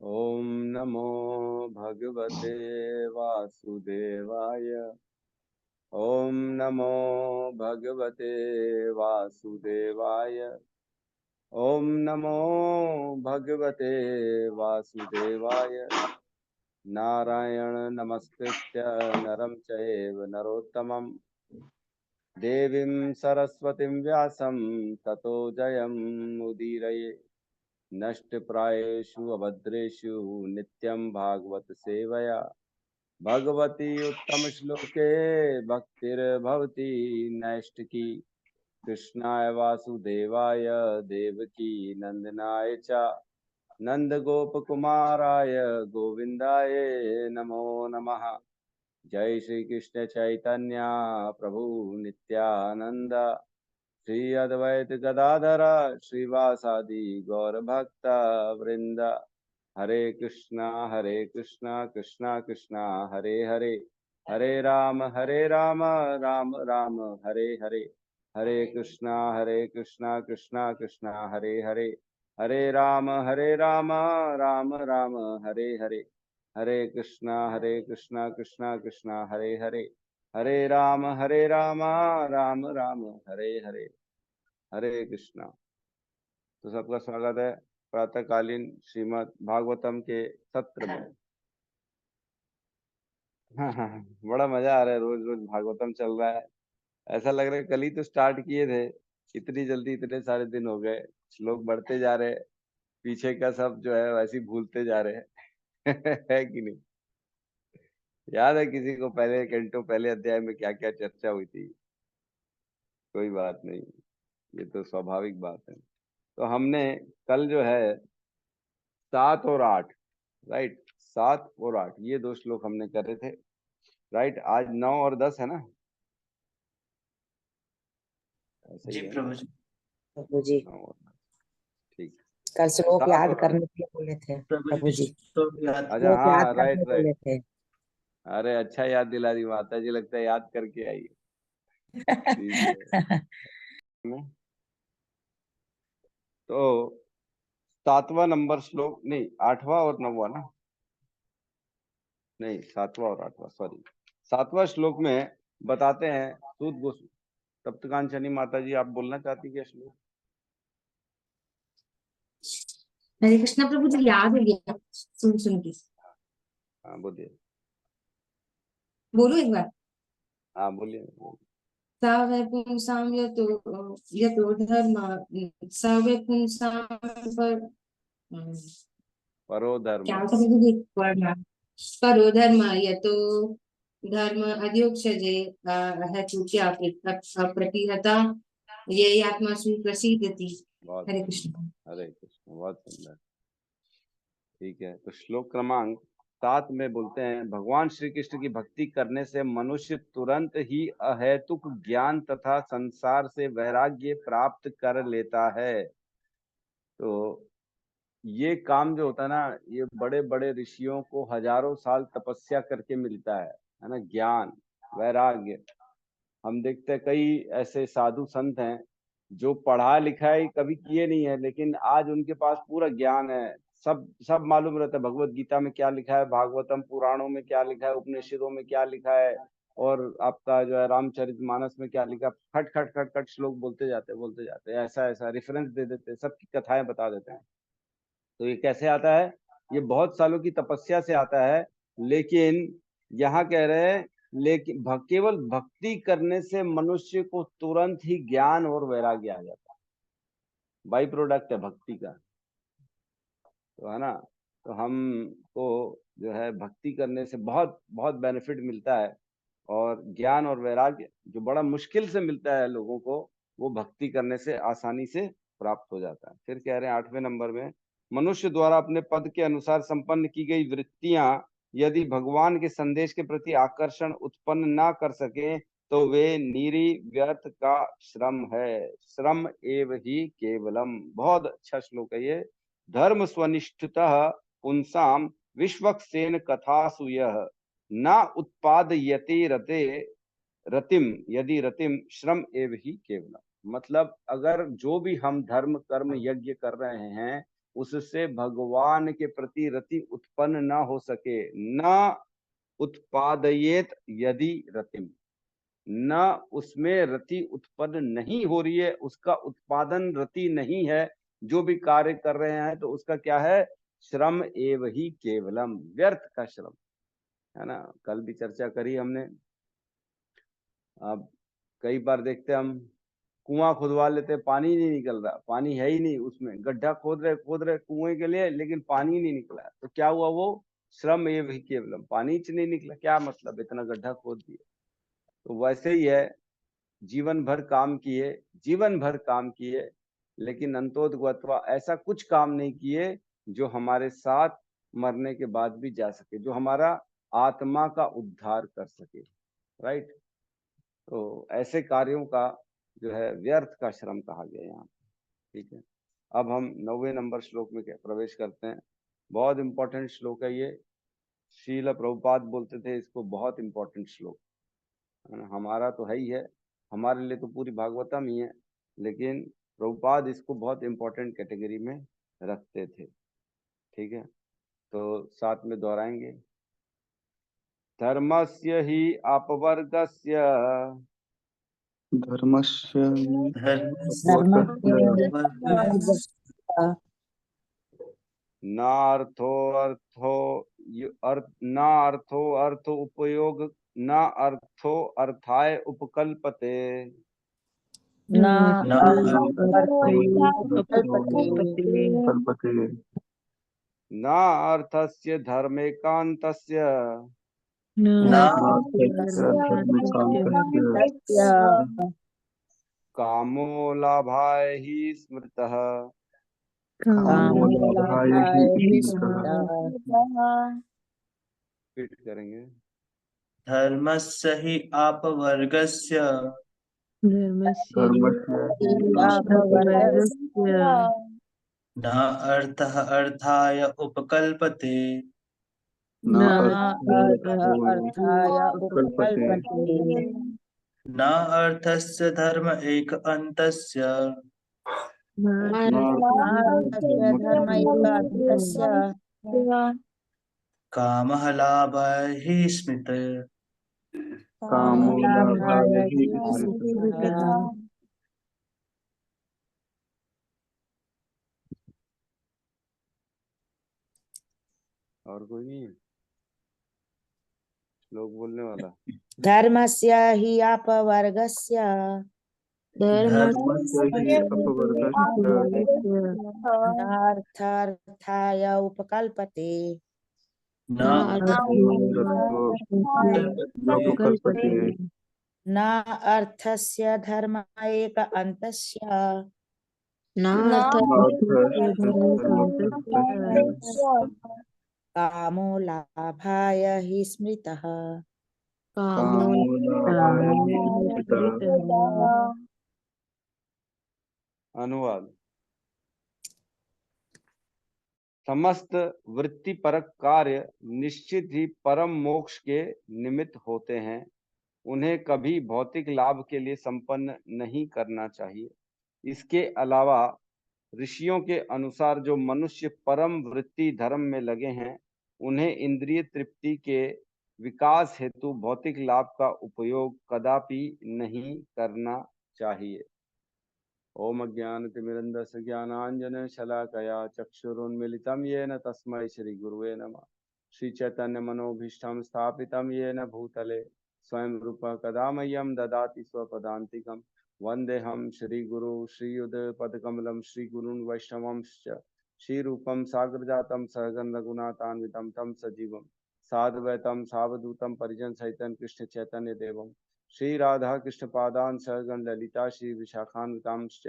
ओम नमो भगवते वासुदेवाय। ओम नमो भगवते वासुदेवाय। ओम नमो भगवते वासुदेवाय। नारायण नमस्कृत्य नरं चैव नरोत्तमं देवीं सरस्वतीं व्यासं ततो जयमुदीरये। नष्टप्रायेषु अभद्रेषु नित्यं भागवत सेवया भगवती उत्तम श्लोके भक्तिर्भवती नैष्टिकी। कृष्णाय वासुदेवाय देवकी नंदनाय च नंद गोप कुमाराय गोविंदाय नमो नमः। जय श्री कृष्ण चैतन्य प्रभु नित्यानंद श्री अद्वैत गदाधर श्रीवासादि गौर भक्त वृंद। हरे कृष्णा कृष्णा कृष्णा हरे हरे, हरे राम राम राम हरे हरे। हरे कृष्णा कृष्णा कृष्णा हरे हरे, हरे राम राम राम हरे हरे। हरे कृष्णा कृष्णा कृष्णा हरे हरे, हरे राम राम राम हरे हरे। हरे कृष्णा। तो सबका स्वागत है प्रातःकालीन श्रीमद् भागवतम के सत्र में। हाँ, बड़ा मजा आ रहा है, रोज रोज भागवतम चल रहा है। ऐसा लग रहा है कल ही तो स्टार्ट किए थे, इतनी जल्दी इतने सारे दिन हो गए। लोग बढ़ते जा रहे हैं, पीछे का सब जो है वैसे ही भूलते जा रहे हैं। है कि नहीं? याद है किसी को पहले घंटों पहले अध्याय में क्या क्या चर्चा हुई थी? कोई बात नहीं, ये तो स्वाभाविक बात है। तो हमने कल जो है 7 और 8, राइट, 7 और 8 ये 2 श्लोक हमने करे थे, राइट। आज 9 और 10 है ना, ऐसा जी ही है ना? प्रभु जी। प्रभु जी 9 और 10, ठीक। कल श्लोक सात याद और करने के लिए बोले थे प्रभु प्रभु जी जी। तो याद अच्छा, श्लोक याद हाँ, करने राइट राइट। बोले थे। अरे अच्छा याद दिला दी माता जी, लगता है याद करके आई। ठीक है। तो 7वां नंबर श्लोक, नहीं 8वां और 9वां ना, नहीं 7वां और 8वां, सॉरी। 7वां श्लोक में बताते हैं सूत गोस्वामी। तप्तकांचनी माता जी, आप बोलना चाहती क्या श्लोक? हरे कृष्णा प्रभु जी, याद हो गया सुन सुन के। हाँ बोलिए। बोलो एक बार। हाँ बोलिए। सा वै पुंसां यतो यतो धर्म, सा वै पुंसां पर परो धर्म। क्या होता है, एक वर्ड ना, परो धर्म यतो धर्म अध्योक्षजे हेतु क्या प्रतिहता ये आत्मा सुप्रसिद्धति। बहुत हरे सुंदर। कृष्ण। हरे कृष्ण, बहुत सुंदर। ठीक है, तो श्लोक क्रमांक 7 में बोलते हैं, भगवान श्री कृष्ण की भक्ति करने से मनुष्य तुरंत ही अहेतुक ज्ञान तथा संसार से वैराग्य प्राप्त कर लेता है। तो ये काम जो होता है ना, ये बड़े बड़े ऋषियों को हजारों साल तपस्या करके मिलता है ना, ज्ञान वैराग्य। हम देखते हैं कई ऐसे साधु संत हैं जो पढ़ा लिखाई कभी किए नहीं है, लेकिन आज उनके पास पूरा ज्ञान है। सब सब मालूम रहता है, भगवत गीता में क्या लिखा है, भागवतम पुराणों में क्या लिखा है, उपनिषदों में क्या लिखा है, और आपका जो है रामचरितमानस में क्या लिखा। खट खट खट खट श्लोक बोलते जाते हैं, ऐसा ऐसा रेफरेंस दे देते हैं, सबकी कथाएं बता देते हैं। तो ये कैसे आता है? ये बहुत सालों की तपस्या से आता है। लेकिन यहाँ कह रहे हैं, लेकिन केवल भक्ति करने से मनुष्य को तुरंत ही ज्ञान और वैराग्य आ जाता है। बाई प्रोडक्ट है भक्ति का, तो है ना। तो हमको जो है भक्ति करने से बहुत बहुत बेनिफिट मिलता है, और ज्ञान और वैराग्य जो बड़ा मुश्किल से मिलता है लोगों को, वो भक्ति करने से आसानी से प्राप्त हो जाता है। फिर कह रहे हैं 8वें नंबर में, मनुष्य द्वारा अपने पद के अनुसार संपन्न की गई वृत्तियां यदि भगवान के संदेश के प्रति आकर्षण उत्पन्न ना कर सके तो वे निरी व्यर्थ का श्रम है। श्रम एव ही केवलम। बहुत अच्छा श्लोक है ये। धर्म स्वनिष्ठतः पुंसाम विश्वक्सेन कथासु यः न उत्पादयते रते रतिम यदि रतिम श्रम एव ही केवलम। मतलब अगर जो भी हम धर्म कर्म यज्ञ कर रहे हैं उससे भगवान के प्रति रति उत्पन्न न हो सके। न उत्पादयेत यदि रतिम, न उसमें रति उत्पन्न नहीं हो रही है, उसका उत्पादन रति नहीं है, जो भी कार्य कर रहे हैं तो उसका क्या है, श्रम एव ही केवलम, व्यर्थ का श्रम है ना। कल भी चर्चा करी हमने। अब कई बार देखते हम कुआं खुदवा लेते, पानी नहीं निकल रहा, पानी है ही नहीं उसमें, गड्ढा खोद रहे कुएं के लिए, लेकिन पानी नहीं निकला, तो क्या हुआ, वो श्रम एव ही केवलम, पानी च नहीं निकला, क्या मतलब, इतना गड्ढा खोद दिया। तो वैसे ही है, जीवन भर काम किए, लेकिन अंतोदगत्वा ऐसा कुछ काम नहीं किए जो हमारे साथ मरने के बाद भी जा सके, जो हमारा आत्मा का उद्धार कर सके, राइट। तो ऐसे कार्यों का जो है व्यर्थ का श्रम कहा गया यहाँ, ठीक है। अब हम 9वें नंबर श्लोक में प्रवेश करते हैं। बहुत इंपॉर्टेंट श्लोक है ये, श्रील प्रभुपाद बोलते थे इसको बहुत इंपॉर्टेंट श्लोक, हमारा तो है ही है, हमारे लिए तो पूरी भागवतम ही है, लेकिन प्रभुपाद इसको बहुत इंपॉर्टेंट कैटेगरी में रखते थे, ठीक है। तो साथ में दोहराएंगे, धर्मस्य ही अपवर्गस्य धर्मस्य नार्थो अर्थ उपयोग, न अर्थो अर्थाय उपकल्पते, न अर्थस्य धर्मेकान्तस्य कामो लाभाय हि स्मृतः। रिपीट करेंगे, धर्मस्य हि अपवर्गस्य न अर्थः अर्थाय उपकल्पते, न अर्थस्य धर्म एक अन्तस्य कामः लाभाय हि स्मृतः। और कोई नहीं है श्लोक बोलने वाला? धर्मस्य हि अपवर्गस्य नार्थार्थाय उपकल्पते, न अर्थस्य धर्म एक अन्तस्य कामो लाभाय हि स्मृतः। अनुवाद, समस्त वृत्तिपरक कार्य निश्चित ही परम मोक्ष के निमित्त होते हैं, उन्हें कभी भौतिक लाभ के लिए संपन्न नहीं करना चाहिए। इसके अलावा ऋषियों के अनुसार जो मनुष्य परम वृत्ति धर्म में लगे हैं, उन्हें इंद्रिय तृप्ति के विकास हेतु भौतिक लाभ का उपयोग कदापि नहीं करना चाहिए। ओम अज्ञानतिमिरन्धस्य ज्ञानाञ्जनशलाकया चक्षुरुन्मीलितं येन तस्मै श्रीगुरुवे नमः। श्रीचैतन्यमनोभीष्टं स्थापितं येन भूतले स्वयं रूपः कदा मह्यं ददाति स्वपदान्तिकं। वन्देऽहं श्रीगुरु श्रीयुतपदकमलं श्रीगुरून् वैष्णवंश्च श्रीरूपं साग्रजातं सहगण रघुनाथान्वितं तं सजीवं साद्वैतं सावधूतं परिजनसहितं कृष्ण चैतन्य देवं श्री राधा कृष्ण पादान सहगण ललिता श्री विशाखान्वितांश्च।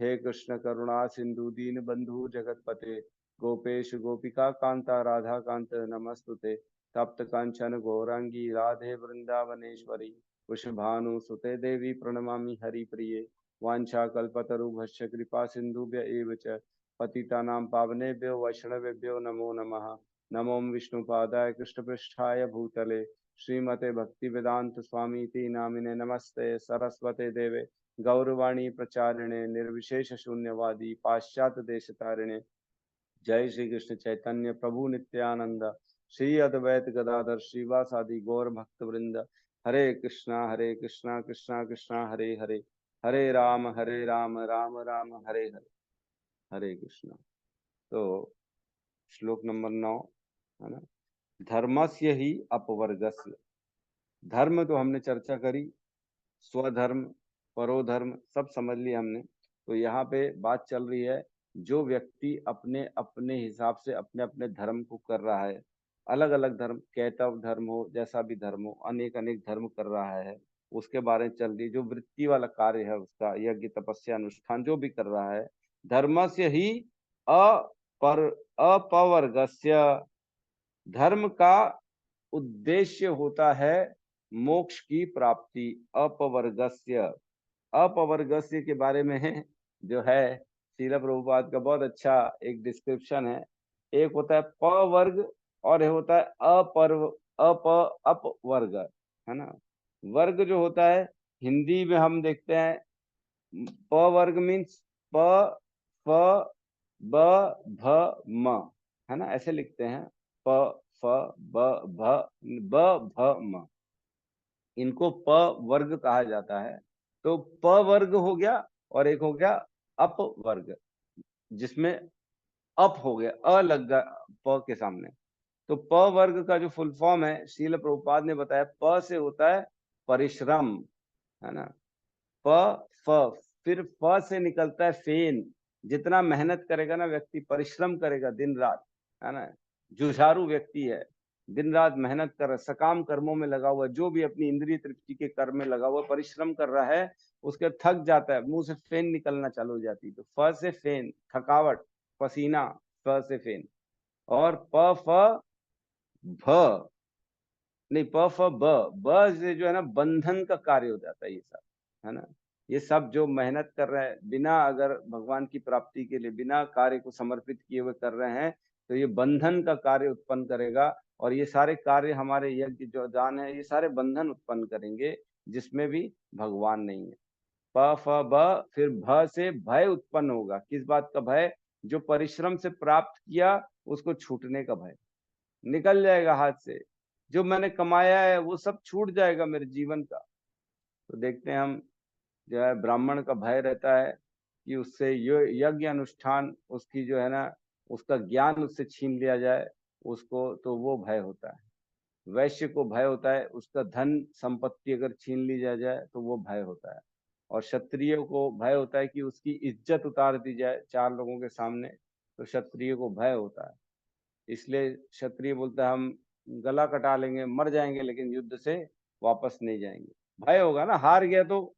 हे कृष्ण करुणा सिंधु दीन बंधु जगतपते गोपेश गोपिका कांता राधा कांत नमस्तुते। तप्त कांचन गौरांगी राधे वृंदावनेश्वरी वृषभानु सुते देवी प्रणमामि हरिप्रिये। वांछा कल्पतरुभ्यश्च कृपा सिंधुभ्य एव च पतितानां पावनेभ्यो वैष्णवेभ्यो नमो नमः। नमो विष्णुपादाय कृष्णपृष्ठाय भूतले श्रीमते भक्ति वेदांत स्वामी नामिने नमस्ते सरस्वते देवे गौरवाणी प्रचारिणे निर्विशेष शून्यवादी पाश्चात्य देश तारिणे जय श्री कृष्ण चैतन्य प्रभु नित्यानंद, श्री अद्वैत गदाधर श्रीवासादि गौर भक्त वृंद। हरे कृष्णा कृष्णा कृष्णा हरे हरे, हरे राम राम राम हरे हरे। हरे कृष्णा। तो श्लोक नंबर 9 है ना, धर्मस्य ही अपवर्गस्य। धर्म तो हमने चर्चा करी, स्वधर्म परोधर्म सब समझ लिया हमने। तो यहाँ पे बात चल रही है, जो व्यक्ति अपने अपने हिसाब से अपने अपने धर्म को कर रहा है, अलग अलग धर्म, कैतव धर्म हो, जैसा भी धर्म हो, अनेक अनेक धर्म कर रहा है, उसके बारे में चल रही जो वृत्ति वाला कार्य है, उसका यज्ञ तपस्या अनुष्ठान जो भी कर रहा है, धर्म से ही अपवर्गस्य। धर्म का उद्देश्य होता है मोक्ष की प्राप्ति। अपवर्गस्य, अपवर्गस्य के बारे में है जो है श्रील प्रभुपाद का बहुत अच्छा एक डिस्क्रिप्शन है। एक होता है प वर्ग और एक होता है अपवर्ग, है ना। वर्ग जो होता है हिंदी में हम देखते हैं, प वर्ग मीन्स प फ ब भ म, है ना, ऐसे लिखते हैं, प फ ब भ म, इनको प वर्ग कहा जाता है। तो प वर्ग हो गया और एक हो गया अप वर्ग, जिसमें अप हो गया, अ लग गया प के सामने। तो प वर्ग का जो फुल फॉर्म है श्रील प्रभुपाद ने बताया, प से होता है परिश्रम, है ना। प फ, फिर फ से निकलता है फेन। जितना मेहनत करेगा ना व्यक्ति, परिश्रम करेगा दिन रात, है ना, जुझारू व्यक्ति है, दिन रात मेहनत कर रहा, सकाम कर्मों में लगा हुआ, जो भी अपनी इंद्रिय तृप्ति के कर्म में लगा हुआ परिश्रम कर रहा है, उसके थक जाता है, मुंह से फेन निकलना चालू हो जाती है। तो फ से फेन, थकावट, पसीना, फ से फेन। और प फ भ, नहीं, प फ ब, ब से जो है ना बंधन का कार्य हो जाता है ये सब, है ना। ये सब जो मेहनत कर रहे हैं बिना अगर भगवान की प्राप्ति के लिए बिना कार्य को समर्पित किए हुए कर रहे हैं, तो ये बंधन का कार्य उत्पन्न करेगा। और ये सारे कार्य हमारे यज्ञ जो दान है, ये सारे बंधन उत्पन्न करेंगे, जिसमें भी भगवान नहीं है। प फ ब, फिर भ से भय उत्पन्न होगा। किस बात का भय? जो परिश्रम से प्राप्त किया उसको छूटने का भय, निकल जाएगा हाथ से, जो मैंने कमाया है वो सब छूट जाएगा मेरे जीवन का। तो देखते हैं हम, जो है ब्राह्मण का भय रहता है कि उससे यज्ञ अनुष्ठान, उसकी जो है ना, उसका ज्ञान उससे छीन लिया जाए उसको, तो वो भय होता है। वैश्य को भय होता है उसका धन संपत्ति अगर छीन ली जाए तो वो भय होता है। और क्षत्रिय को भय होता है कि उसकी इज्जत उतार दी जाए चार लोगों के सामने, तो क्षत्रिय को भय होता है। इसलिए क्षत्रिय बोलता है हम गला कटा लेंगे, मर जाएंगे, लेकिन युद्ध से वापस नहीं जाएंगे। भय होगा ना, हार गया तो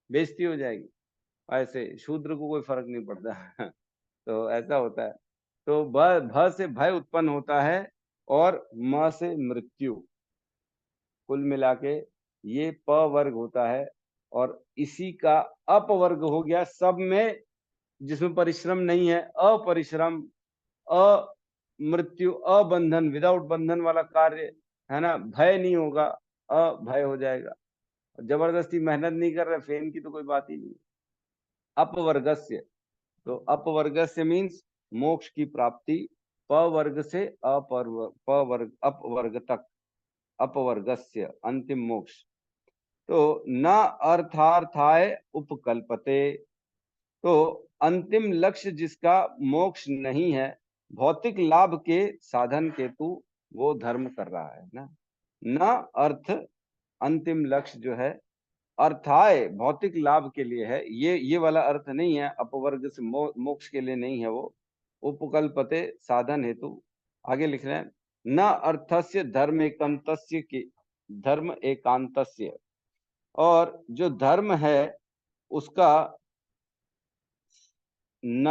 बेइज्जती हो जाएगी। ऐसे शूद्र को कोई फर्क नहीं पड़ता तो ऐसा होता है। तो भ से भय उत्पन्न होता है और म से मृत्यु। कुल मिला के ये प वर्ग होता है। और इसी का अपवर्ग हो गया सब में, जिसमें परिश्रम नहीं है, अपरिश्रम, मृत्यु, अबंधन, विदाउट बंधन वाला कार्य, है ना, भय नहीं होगा, अभय हो जाएगा। जबरदस्ती मेहनत नहीं कर रहे, फेम की तो कोई बात ही नहीं। अपवर्गस्य, तो अपवर्गस्य मीन्स मोक्ष की प्राप्ति, पवर्ग से पवर्ग अपवर्ग तक, अपवर्गस्य अंतिम मोक्ष। तो न अर्थार्थाय उपकल्पते, तो अंतिम लक्ष्य जिसका मोक्ष नहीं है, भौतिक लाभ के साधन हेतु वो धर्म कर रहा है ना। न अर्थ, अंतिम लक्ष्य जो है, अर्थाय भौतिक लाभ के लिए है, ये वाला अर्थ नहीं है, अपवर्ग से मोक्ष के लिए नहीं है वो। उपकल्पते साधन हेतु, आगे लिख रहे हैं, न अर्थस्य धर्म एकांतस्य की, धर्म एकांतस्य, और जो धर्म है उसका न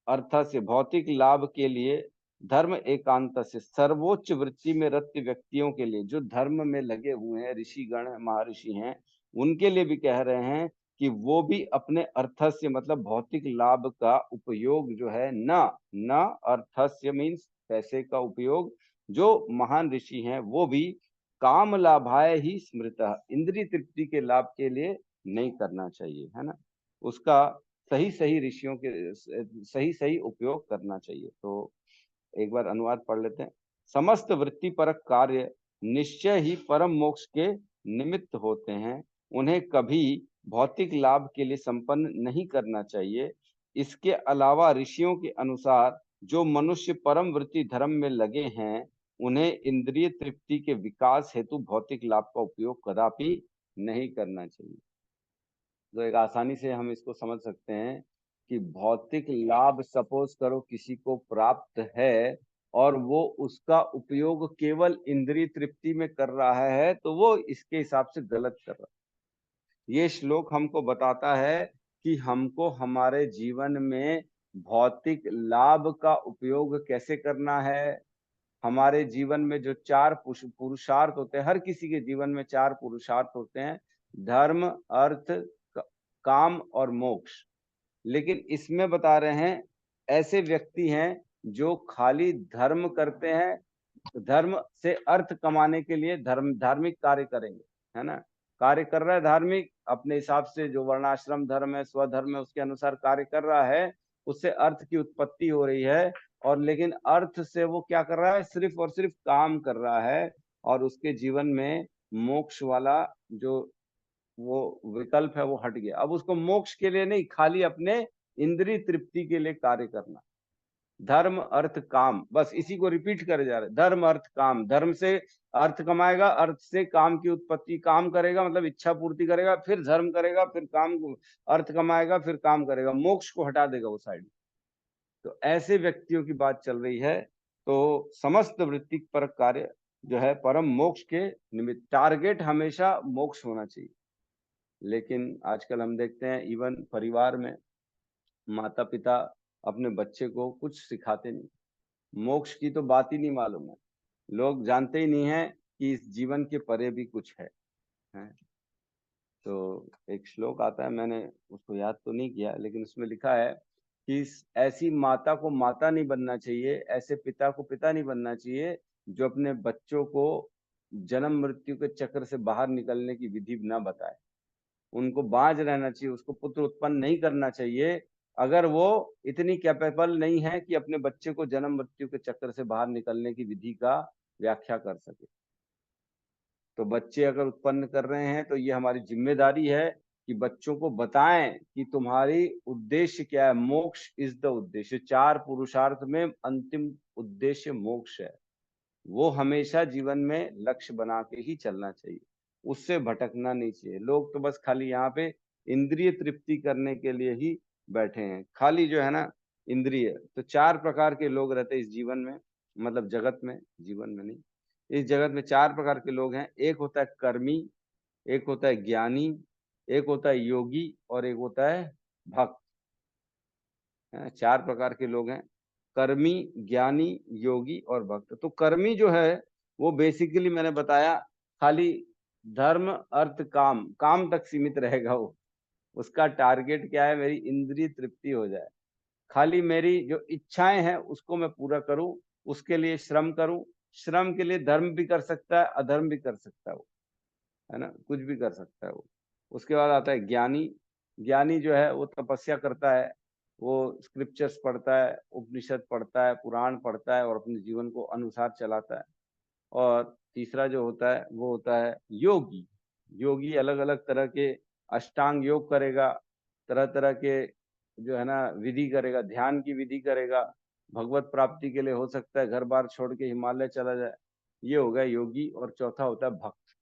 अर्थ से भौतिक लाभ के लिए, धर्म एकांत से सर्वोच्च वृत्ति में रत व्यक्तियों के लिए, जो धर्म में लगे हुए हैं, ऋषिगण महर्षि हैं, उनके लिए भी कह रहे हैं कि वो भी अपने अर्थ से मतलब भौतिक लाभ का उपयोग जो है, न अर्थस्य मीन्स पैसे का उपयोग, जो महान ऋषि हैं वो भी काम लाभाय ही स्मृत, इंद्रिय तृप्ति के लाभ के लिए नहीं करना चाहिए, है ना। उसका सही सही ऋषियों के सही सही उपयोग करना चाहिए। तो एक बार अनुवाद पढ़ लेते हैं। समस्त वृत्ति परक कार्य निश्चय ही परम मोक्ष के निमित्त होते हैं, उन्हें कभी भौतिक लाभ के लिए संपन्न नहीं करना चाहिए। इसके अलावा ऋषियों के अनुसार जो मनुष्य परम वृत्ति धर्म में लगे हैं, उन्हें इंद्रिय तृप्ति के विकास हेतु भौतिक लाभ का उपयोग कदापि नहीं करना चाहिए। तो एक आसानी से हम इसको समझ सकते हैं कि भौतिक लाभ सपोज करो किसी को प्राप्त है और वो उसका उपयोग केवल इंद्रिय तृप्ति में कर रहा है, तो वो इसके हिसाब से गलत कर रहा है। ये श्लोक हमको बताता है कि हमको हमारे जीवन में भौतिक लाभ का उपयोग कैसे करना है। हमारे जीवन में जो चार पुरुषार्थ होते हैं, हर किसी के जीवन में चार पुरुषार्थ होते हैं, धर्म, अर्थ, काम और मोक्ष। लेकिन इसमें बता रहे हैं ऐसे व्यक्ति हैं जो खाली धर्म करते हैं, धर्म से अर्थ कमाने के लिए धार्मिक कार्य करेंगे, है ना। कार्य कर रहा है धार्मिक, अपने हिसाब से जो वर्णाश्रम धर्म है, स्वधर्म है, उसके अनुसार कार्य कर रहा है, उससे अर्थ की उत्पत्ति हो रही है। और लेकिन अर्थ से वो क्या कर रहा है, सिर्फ और सिर्फ काम कर रहा है, और उसके जीवन में मोक्ष वाला जो वो विकल्प है वो हट गया। अब उसको मोक्ष के लिए नहीं, खाली अपने इंद्रिय तृप्ति के लिए कार्य करना। धर्म अर्थ काम, बस इसी को रिपीट करे जा रहे, धर्म अर्थ काम। धर्म से अर्थ कमाएगा, अर्थ से काम की उत्पत्ति, काम करेगा मतलब इच्छा पूर्ति करेगा, फिर धर्म करेगा, फिर काम, अर्थ कमाएगा, फिर काम करेगा, मोक्ष को हटा देगा वो साइड। तो ऐसे व्यक्तियों की बात चल रही है। तो समस्त वृत्ति पर कार्य जो है परम मोक्ष के निमित्त, टारगेट हमेशा मोक्ष होना चाहिए। लेकिन आजकल हम देखते हैं इवन परिवार में माता पिता अपने बच्चे को कुछ सिखाते नहीं, मोक्ष की तो बात ही नहीं मालूम है। लोग जानते ही नहीं है कि इस जीवन के परे भी कुछ है। तो एक श्लोक आता है, मैंने उसको याद तो नहीं किया, लेकिन उसमें लिखा है कि ऐसी माता को माता नहीं बनना चाहिए, ऐसे पिता को पिता नहीं बनना चाहिए जो अपने बच्चों को जन्म मृत्यु के चक्र से बाहर निकलने की विधि ना बताए। उनको बांझ रहना चाहिए, उसको पुत्र उत्पन्न नहीं करना चाहिए अगर वो इतनी कैपेबल नहीं है कि अपने बच्चे को जन्म मृत्यु के चक्कर से बाहर निकलने की विधि का व्याख्या कर सके। तो बच्चे अगर उत्पन्न कर रहे हैं तो ये हमारी जिम्मेदारी है कि बच्चों को बताएं कि तुम्हारी उद्देश्य क्या है। मोक्ष इज द उद्देश्य। चार पुरुषार्थ में अंतिम उद्देश्य मोक्ष है। वो हमेशा जीवन में लक्ष्य बना के ही चलना चाहिए, उससे भटकना नहीं चाहिए। लोग तो बस खाली यहाँ पे इंद्रिय तृप्ति करने के लिए ही बैठे हैं, खाली जो है ना इंद्रिय। तो चार प्रकार के लोग रहते हैं इस जीवन में, मतलब जगत में, जीवन में नहीं, इस जगत में चार प्रकार के लोग हैं। एक होता है कर्मी, एक होता है ज्ञानी, एक होता है योगी, और एक होता है भक्त। चार प्रकार के लोग हैं, कर्मी, ज्ञानी, योगी और भक्त। तो कर्मी जो है वो बेसिकली मैंने बताया खाली धर्म अर्थ काम, काम तक सीमित रहेगा वो। उसका टारगेट क्या है, मेरी इंद्रिय तृप्ति हो जाए, खाली मेरी जो इच्छाएं हैं उसको मैं पूरा करूं, उसके लिए श्रम करूं। श्रम के लिए धर्म भी कर सकता है, अधर्म भी कर सकता है वो, है ना, कुछ भी कर सकता है वो। उसके बाद आता है ज्ञानी। ज्ञानी जो है वो तपस्या करता है, वो स्क्रिप्चर्स पढ़ता है, उपनिषद पढ़ता है, पुराण पढ़ता है और अपने जीवन को अनुसार चलाता है। और तीसरा जो होता है वो होता है योगी। योगी अलग अलग तरह के अष्टांग योग करेगा, तरह तरह के जो है ना विधि करेगा, ध्यान की विधि करेगा। भगवत प्राप्ति के लिए हो सकता है घर बार छोड़ के हिमालय चला जाए। ये हो गया योगी। और चौथा होता है भक्त।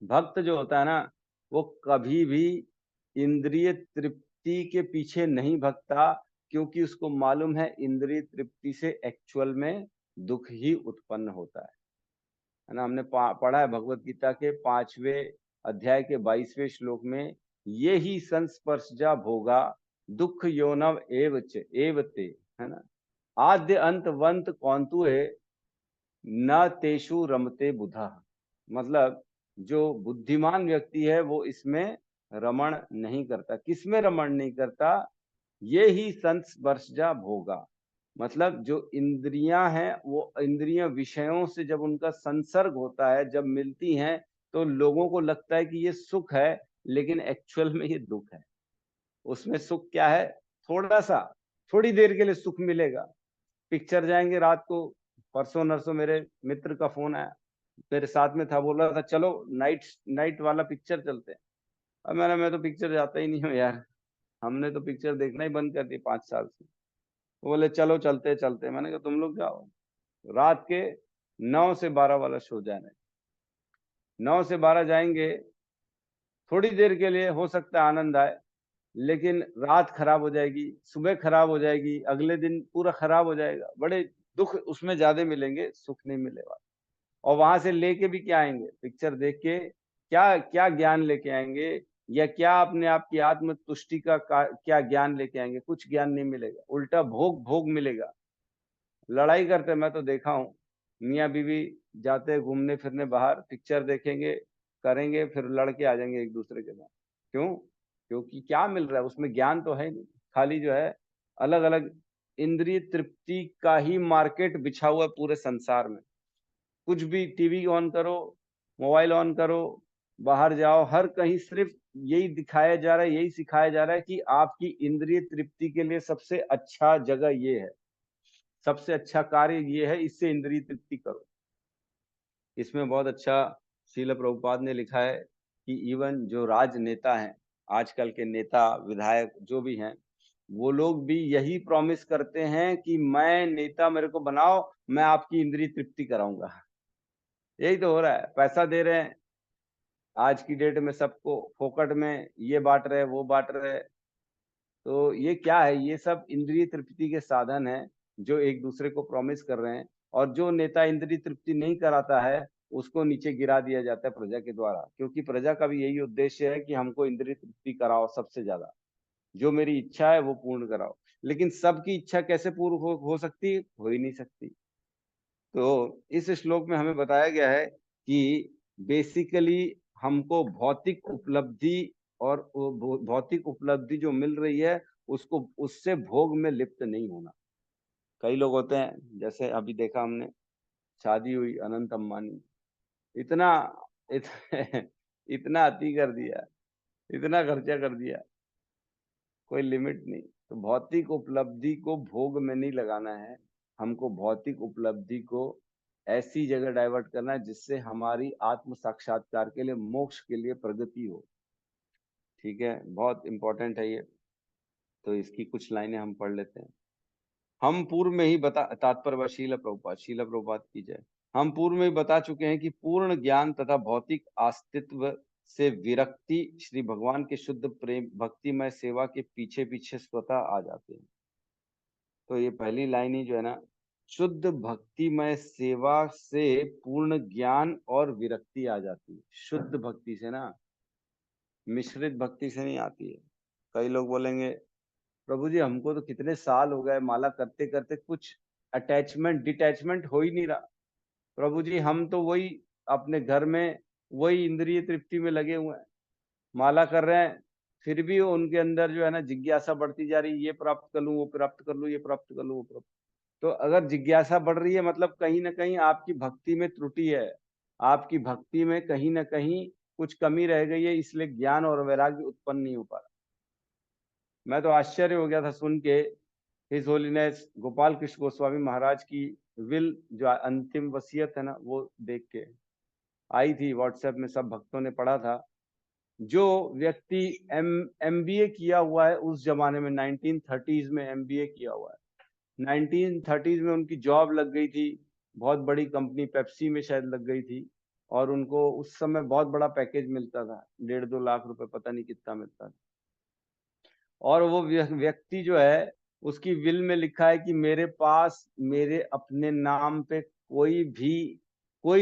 भक्त जो होता है ना वो कभी भी इंद्रिय तृप्ति के पीछे नहीं भगता, क्योंकि उसको मालूम है इंद्रिय तृप्ति से एक्चुअल में दुख ही उत्पन्न होता है ना। हमने पढ़ा है भगवत गीता के 5वें अध्याय के 22वें श्लोक में, ये ही संस्पर्शजा भोगा दुख योनव एवते, है ना, आद्य अंत वंत कौंतुहे न तेषु रमते बुधा। मतलब जो बुद्धिमान व्यक्ति है वो इसमें रमण नहीं करता। किसमें रमण नहीं करता, ये ही संस्पर्शजा भोगा। मतलब जो इंद्रियां हैं वो इंद्रियां विषयों से जब उनका संसर्ग होता है, जब मिलती हैं, तो लोगों को लगता है कि ये सुख है, लेकिन एक्चुअल में ये दुख है। उसमें सुख क्या है, थोड़ा सा, थोड़ी देर के लिए सुख मिलेगा। पिक्चर जाएंगे रात को, परसों नरसों मेरे मित्र का फोन आया, मेरे साथ में था, बोल रहा था चलो नाइट नाइट वाला पिक्चर चलते हैं। अब मैं तो पिक्चर जाता ही नहीं हूँ यार, हमने तो पिक्चर देखना ही बंद कर दी 5 साल से। वो बोले चलो चलते चलते, मैंने कहा तुम लोग जाओ। रात के 9 से 12 वाला शो जाना है, 9 से 12 जाएंगे, थोड़ी देर के लिए हो सकता है आनंद आए, लेकिन रात खराब हो जाएगी, सुबह खराब हो जाएगी, अगले दिन पूरा खराब हो जाएगा, बड़े दुख उसमें ज्यादा मिलेंगे, सुख नहीं मिलेगा। और वहां से लेके भी क्या आएंगे, पिक्चर देख के क्या क्या ज्ञान लेके आएंगे, या क्या अपने आप की आत्म तुष्टि का क्या ज्ञान लेके आएंगे, कुछ ज्ञान नहीं मिलेगा, उल्टा भोग भोग मिलेगा। लड़ाई करते मैं तो देखा हूँ, मियाँ बीवी जाते हैं घूमने फिरने बाहर, पिक्चर देखेंगे करेंगे, फिर लड़के आ जाएंगे एक दूसरे के साथ। क्यों? क्योंकि क्या मिल रहा है उसमें, ज्ञान तो है नहीं, खाली जो है अलग अलग इंद्रिय तृप्ति का ही मार्केट बिछा हुआ है पूरे संसार में। कुछ भी टीवी ऑन करो, मोबाइल ऑन करो, बाहर जाओ, हर कहीं सिर्फ यही दिखाया जा रहा है, यही सिखाया जा रहा है कि आपकी इंद्रिय तृप्ति के लिए सबसे अच्छा जगह ये है, सबसे अच्छा कार्य ये है, इससे इंद्रिय तृप्ति करो। इसमें बहुत अच्छा श्रील प्रभुपाद ने लिखा है कि इवन जो राजनेता हैं, आजकल के नेता विधायक जो भी हैं, वो लोग भी यही प्रॉमिस करते हैं कि मैं नेता मेरे को बनाओ, मैं आपकी इंद्रिय तृप्ति कराऊंगा। यही तो हो रहा है, पैसा दे रहे हैं आज की डेट में सबको फोकट में, ये बांट रहे वो बांट रहे। तो ये क्या है, ये सब इंद्रिय तृप्ति के साधन है जो एक दूसरे को प्रॉमिस कर रहे हैं, और जो नेता इंद्रिय तृप्ति नहीं कराता है उसको नीचे गिरा दिया जाता है प्रजा के द्वारा, क्योंकि प्रजा का भी यही उद्देश्य है कि हमको इंद्रिय तृप्ति कराओ, सबसे ज्यादा जो मेरी इच्छा है वो पूर्ण कराओ। लेकिन सबकी इच्छा कैसे पूर्ण हो सकती, हो ही नहीं सकती। तो इस श्लोक में हमें बताया गया है कि बेसिकली हमको भौतिक उपलब्धि, और भौतिक उपलब्धि जो मिल रही है उसको, उससे भोग में लिप्त नहीं होना। कई लोग होते हैं, जैसे अभी देखा हमने, शादी हुई अनंत अंबानी, इतना इत, इतना अति कर दिया, इतना खर्चा कर दिया, कोई लिमिट नहीं। तो भौतिक उपलब्धि को भोग में नहीं लगाना है, हमको भौतिक उपलब्धि को ऐसी जगह डाइवर्ट करना है जिससे हमारी आत्म साक्षात्कार के लिए, मोक्ष के लिए प्रगति हो। ठीक है, बहुत इंपॉर्टेंट है ये। तो इसकी कुछ लाइनें हम पढ़ लेते हैं। हम पूर्व में ही बता, तात्पर्य शील प्रभुपाद की जय। हम पूर्व में ही बता चुके हैं कि पूर्ण ज्ञान तथा भौतिक अस्तित्व से विरक्ति श्री भगवान के शुद्ध प्रेम भक्तिमय सेवा के पीछे पीछे स्वतः आ जाते हैं। तो ये पहली लाइन ही जो है ना, शुद्ध भक्तिमय सेवा से पूर्ण ज्ञान और विरक्ति आ जाती है। शुद्ध भक्ति से ना, मिश्रित भक्ति से नहीं आती है। कई लोग बोलेंगे प्रभु जी हमको तो कितने साल हो गए माला करते करते, कुछ अटैचमेंट डिटैचमेंट हो ही नहीं रहा। प्रभु जी हम तो वही अपने घर में वही इंद्रिय तृप्ति में लगे हुए हैं, माला कर रहे हैं, फिर भी उनके अंदर जो है ना जिज्ञासा बढ़ती जा रही है, ये प्राप्त कर लूं, वो प्राप्त कर लूं, ये प्राप्त कर लूं, वो प्राप्त। तो अगर जिज्ञासा बढ़ रही है मतलब कहीं ना कहीं आपकी भक्ति में त्रुटि है, आपकी भक्ति में कहीं ना कहीं कुछ कमी रह गई है, इसलिए ज्ञान और वैराग्य उत्पन्न नहीं हो पा रहा। मैं तो आश्चर्य हो गया था सुन के हिज होलीनेस गोपाल कृष्ण गोस्वामी महाराज की विल, जो अंतिम वसीयत है ना, वो देख के आई थी व्हाट्सएप में, सब भक्तों ने पढ़ा था। जो व्यक्ति एमबीए किया हुआ है उस जमाने में, 1930s में एमबीए किया हुआ है, 1930s में उनकी जॉब लग गई थी, बहुत बड़ी कंपनी पेप्सी में शायद लग गई थी, और उनको उस समय बहुत बड़ा पैकेज मिलता था, 1.5-2 लाख रुपए, पता नहीं कितना मिलता था। और वो व्यक्ति जो है, उसकी विल में लिखा है कि मेरे पास मेरे अपने नाम पे कोई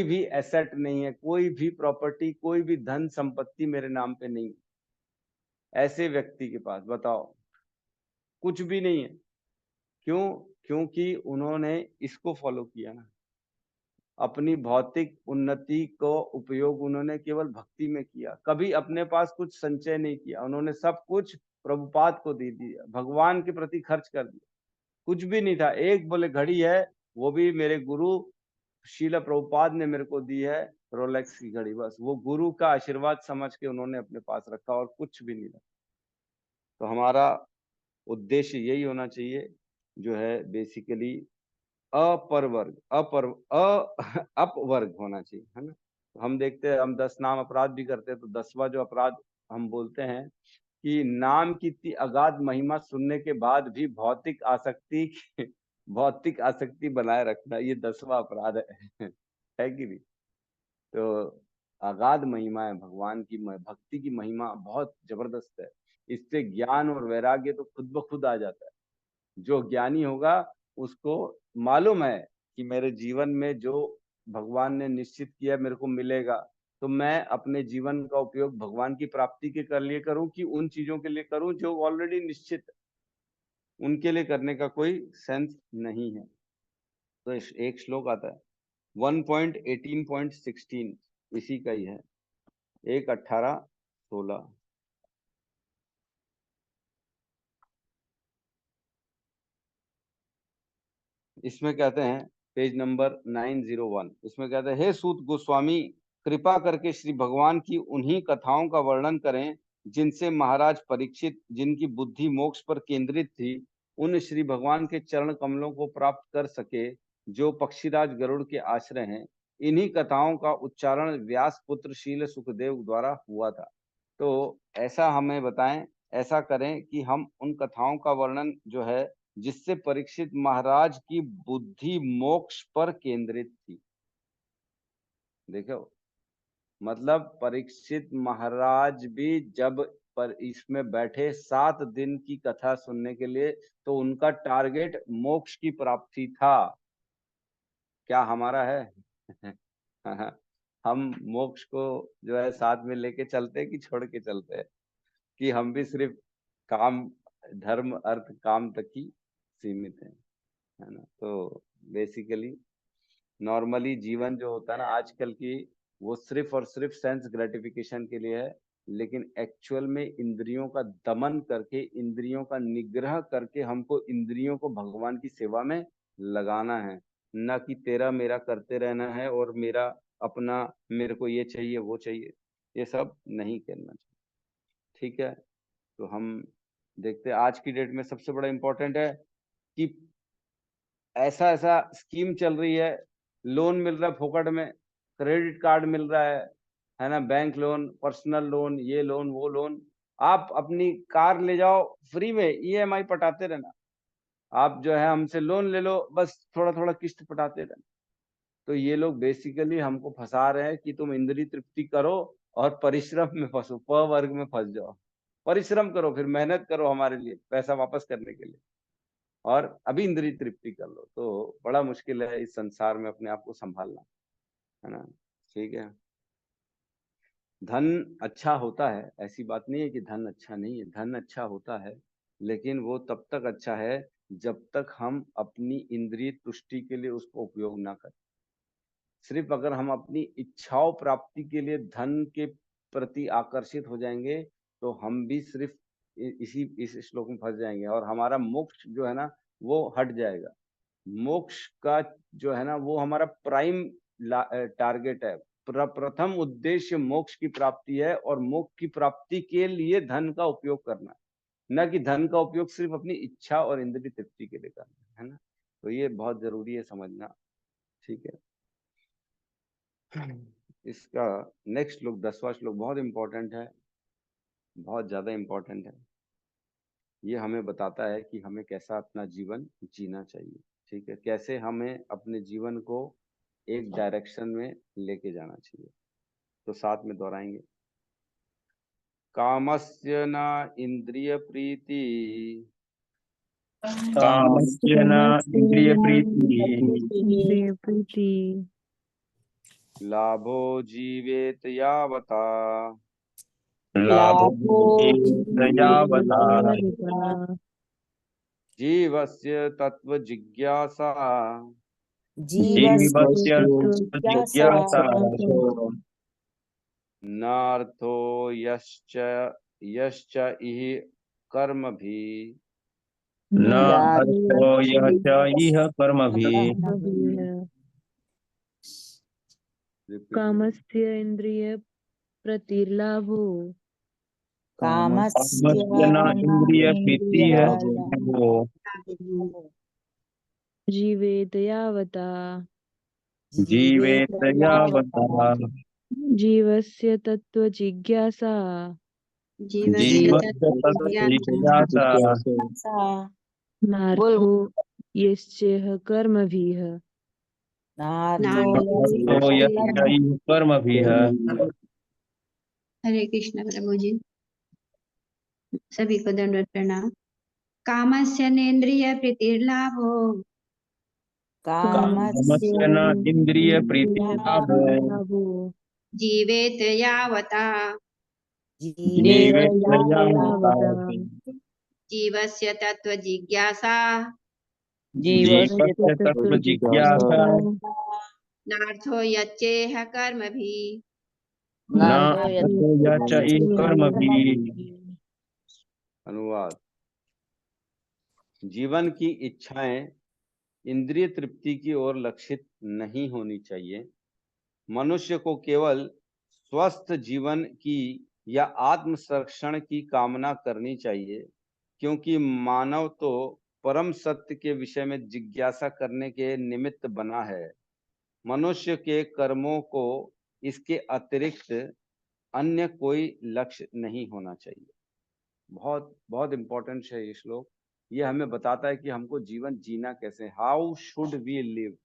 भी एसेट नहीं है, कोई भी प्रॉपर्टी, कोई भी धन संपत्ति मेरे नाम पे नहीं। ऐसे व्यक्ति के पास बताओ कुछ भी नहीं है। क्यों? क्योंकि उन्होंने इसको फॉलो किया ना, अपनी भौतिक उन्नति को उपयोग उन्होंने केवल भक्ति में किया, कभी अपने पास कुछ संचय नहीं किया, उन्होंने सब कुछ प्रभुपाद को दे दिया, भगवान के प्रति खर्च कर दिया। कुछ भी नहीं था, एक बोले घड़ी है, वो भी मेरे गुरु शीला प्रभुपाद ने मेरे को दी है, रोलेक्स की घड़ी, बस वो गुरु का आशीर्वाद समझ के उन्होंने अपने पास रखा, और कुछ भी नहीं रखा। तो हमारा उद्देश्य यही होना चाहिए, जो है बेसिकली अपरवर्ग अपवर्ग होना चाहिए, है ना। तो हम देखते हैं, हम 10 नाम अपराध भी करते हैं, तो 10वां जो अपराध हम बोलते हैं कि नाम की इतनी अगाध महिमा सुनने के बाद भी भौतिक आसक्ति बनाए रखना, ये 10वां अपराध है कि नहीं। तो अगाध महिमा है भगवान की, भक्ति की महिमा बहुत जबरदस्त है। इससे ज्ञान और वैराग्य तो खुद ब खुद आ जाता है। जो ज्ञानी होगा उसको मालूम है कि मेरे जीवन में जो भगवान ने निश्चित किया मेरे को मिलेगा, तो मैं अपने जीवन का उपयोग भगवान की प्राप्ति के लिए करूं कि उन चीजों के लिए करूं जो ऑलरेडी निश्चित है, उनके लिए करने का कोई सेंस नहीं है। तो एक श्लोक आता है 1.18.16, इसी का ही है, 1:18-16। इसमें कहते हैं, पेज नंबर 901, इसमें कहते हैं, हे सूत गोस्वामी, कृपा करके श्री भगवान की उन्हीं कथाओं का वर्णन करें जिनसे महाराज परीक्षित, जिनकी बुद्धि मोक्ष पर केंद्रित थी, उन श्री भगवान के चरण कमलों को प्राप्त कर सके जो पक्षीराज गरुड़ के आश्रय हैं। इन्हीं कथाओं का उच्चारण व्यास पुत्र शील सुखदेव द्वारा हुआ था। तो ऐसा हमें बताएं, ऐसा करें कि हम उन कथाओं का वर्णन जो है जिससे परीक्षित महाराज की बुद्धि मोक्ष पर केंद्रित थी। देखो, मतलब परीक्षित महाराज भी जब पर इसमें बैठे 7 दिन की कथा सुनने के लिए, तो उनका टारगेट मोक्ष की प्राप्ति था। क्या हमारा है? हम मोक्ष को जो है साथ में लेके चलते कि छोड़ के चलते हैं, कि हम भी सिर्फ काम, धर्म अर्थ काम तक ही सीमित है ना। तो बेसिकली नॉर्मली जीवन जो होता है ना आजकल की, वो सिर्फ और सिर्फ सेंस ग्रेटिफिकेशन के लिए है, लेकिन एक्चुअल में इंद्रियों का दमन करके, इंद्रियों का निग्रह करके हमको इंद्रियों को भगवान की सेवा में लगाना है, न कि तेरा मेरा करते रहना है और मेरा अपना, मेरे को ये चाहिए वो चाहिए, ये सब नहीं करना चाहिए। ठीक है, तो हम देखते हैं आज की डेट में सबसे बड़ा इंपॉर्टेंट है कि ऐसा ऐसा स्कीम चल रही है, लोन मिल रहा है फोकट में, क्रेडिट कार्ड मिल रहा है ना, बैंक लोन, पर्सनल लोन, ये लोन वो लोन, आप अपनी कार ले जाओ फ्री में, ईएमआई पटाते रहना, आप जो है हमसे लोन ले लो, बस थोड़ा थोड़ा किस्त पटाते रहना। तो ये लोग बेसिकली हमको फंसा रहे हैं कि तुम इंद्रिय तृप्ति करो और परिश्रम में फंसो, प वर्ग में फंस जाओ। परिश्रम करो, फिर मेहनत करो हमारे लिए पैसा वापस करने के लिए, और अभी इंद्रिय तृप्ति कर लो। तो बड़ा मुश्किल है इस संसार में अपने आप को संभालना, है ना। ठीक है, धन अच्छा होता है, ऐसी बात नहीं है कि धन अच्छा नहीं है, धन अच्छा होता है, लेकिन वो तब तक अच्छा है जब तक हम अपनी इंद्रिय तुष्टि के लिए उसको उपयोग ना करें। सिर्फ अगर हम अपनी इच्छाओं प्राप्ति के लिए धन के प्रति आकर्षित हो जाएंगे, तो हम भी सिर्फ इस श्लोक में फंस जाएंगे और हमारा मोक्ष जो है ना वो हट जाएगा। मोक्ष का जो है ना वो हमारा प्राइम टारगेट है, प्रथम उद्देश्य मोक्ष की प्राप्ति है, और मोक्ष की प्राप्ति के लिए धन का उपयोग करना, न कि धन का उपयोग सिर्फ अपनी इच्छा और इंद्रिय तृप्ति के लिए करना, है ना। तो ये बहुत जरूरी है समझना। ठीक है, इसका नेक्स्ट श्लोक 10वां श्लोक बहुत इंपॉर्टेंट है, बहुत ज्यादा इंपॉर्टेंट है। ये हमें बताता है कि हमें कैसा अपना जीवन जीना चाहिए। ठीक है, कैसे हमें अपने जीवन को एक डायरेक्शन में लेके जाना चाहिए। तो साथ में दोहराएंगे, कामस्य न इंद्रिय प्रीति, कामस्य न इंद्रिय प्रीति लाभो जीवेत यावता, लाभो यावता जीवस्य तत्व जिज्ञासा, जीवस्य जिज्ञासा नार्थो यश्च यश्च इह कर्म भी, न अर्थो यः च इह कर्मभिः कामस्य इंद्रिय प्रतिलाभो कामस्य कामस्य न इंद्रिय प्रीति है वो जीवेत यावता जीवेत यावता जीवस्य तत्त्वजिज्ञासा जीवस्य तत्त्वजिज्ञासा नार्थो यस्येह कर्मभिः नार्थो तो यस्य कर्मभिः। हरे कृष्ण प्रभु जी। सभी को दंडवत प्रणाम। कामस्य नेन्द्रिय प्रीतिर्लाभो कामस्य न इंद्रिय प्रीति लाभो जीवेत यावता जीवेत यावता जीवस्य तत्व जिज्ञासा जीवस्य तत्त्वजिज्ञासा नार्थो यच्चेह कर्मभिः नार्थो यच्चैः कर्मभिः। अनुवाद। जीवन की इच्छाएं इंद्रिय तृप्ति की ओर लक्षित नहीं होनी चाहिए। मनुष्य को केवल स्वस्थ जीवन की या आत्म संरक्षण की कामना करनी चाहिए, क्योंकि मानव तो परम सत्य के विषय में जिज्ञासा करने के निमित्त बना है। मनुष्य के कर्मों को इसके अतिरिक्त अन्य कोई लक्ष्य नहीं होना चाहिए। बहुत बहुत इंपॉर्टेंट है ये श्लोक। ये हमें बताता है कि हमको जीवन जीना कैसे, हाउ शुड वी लिव,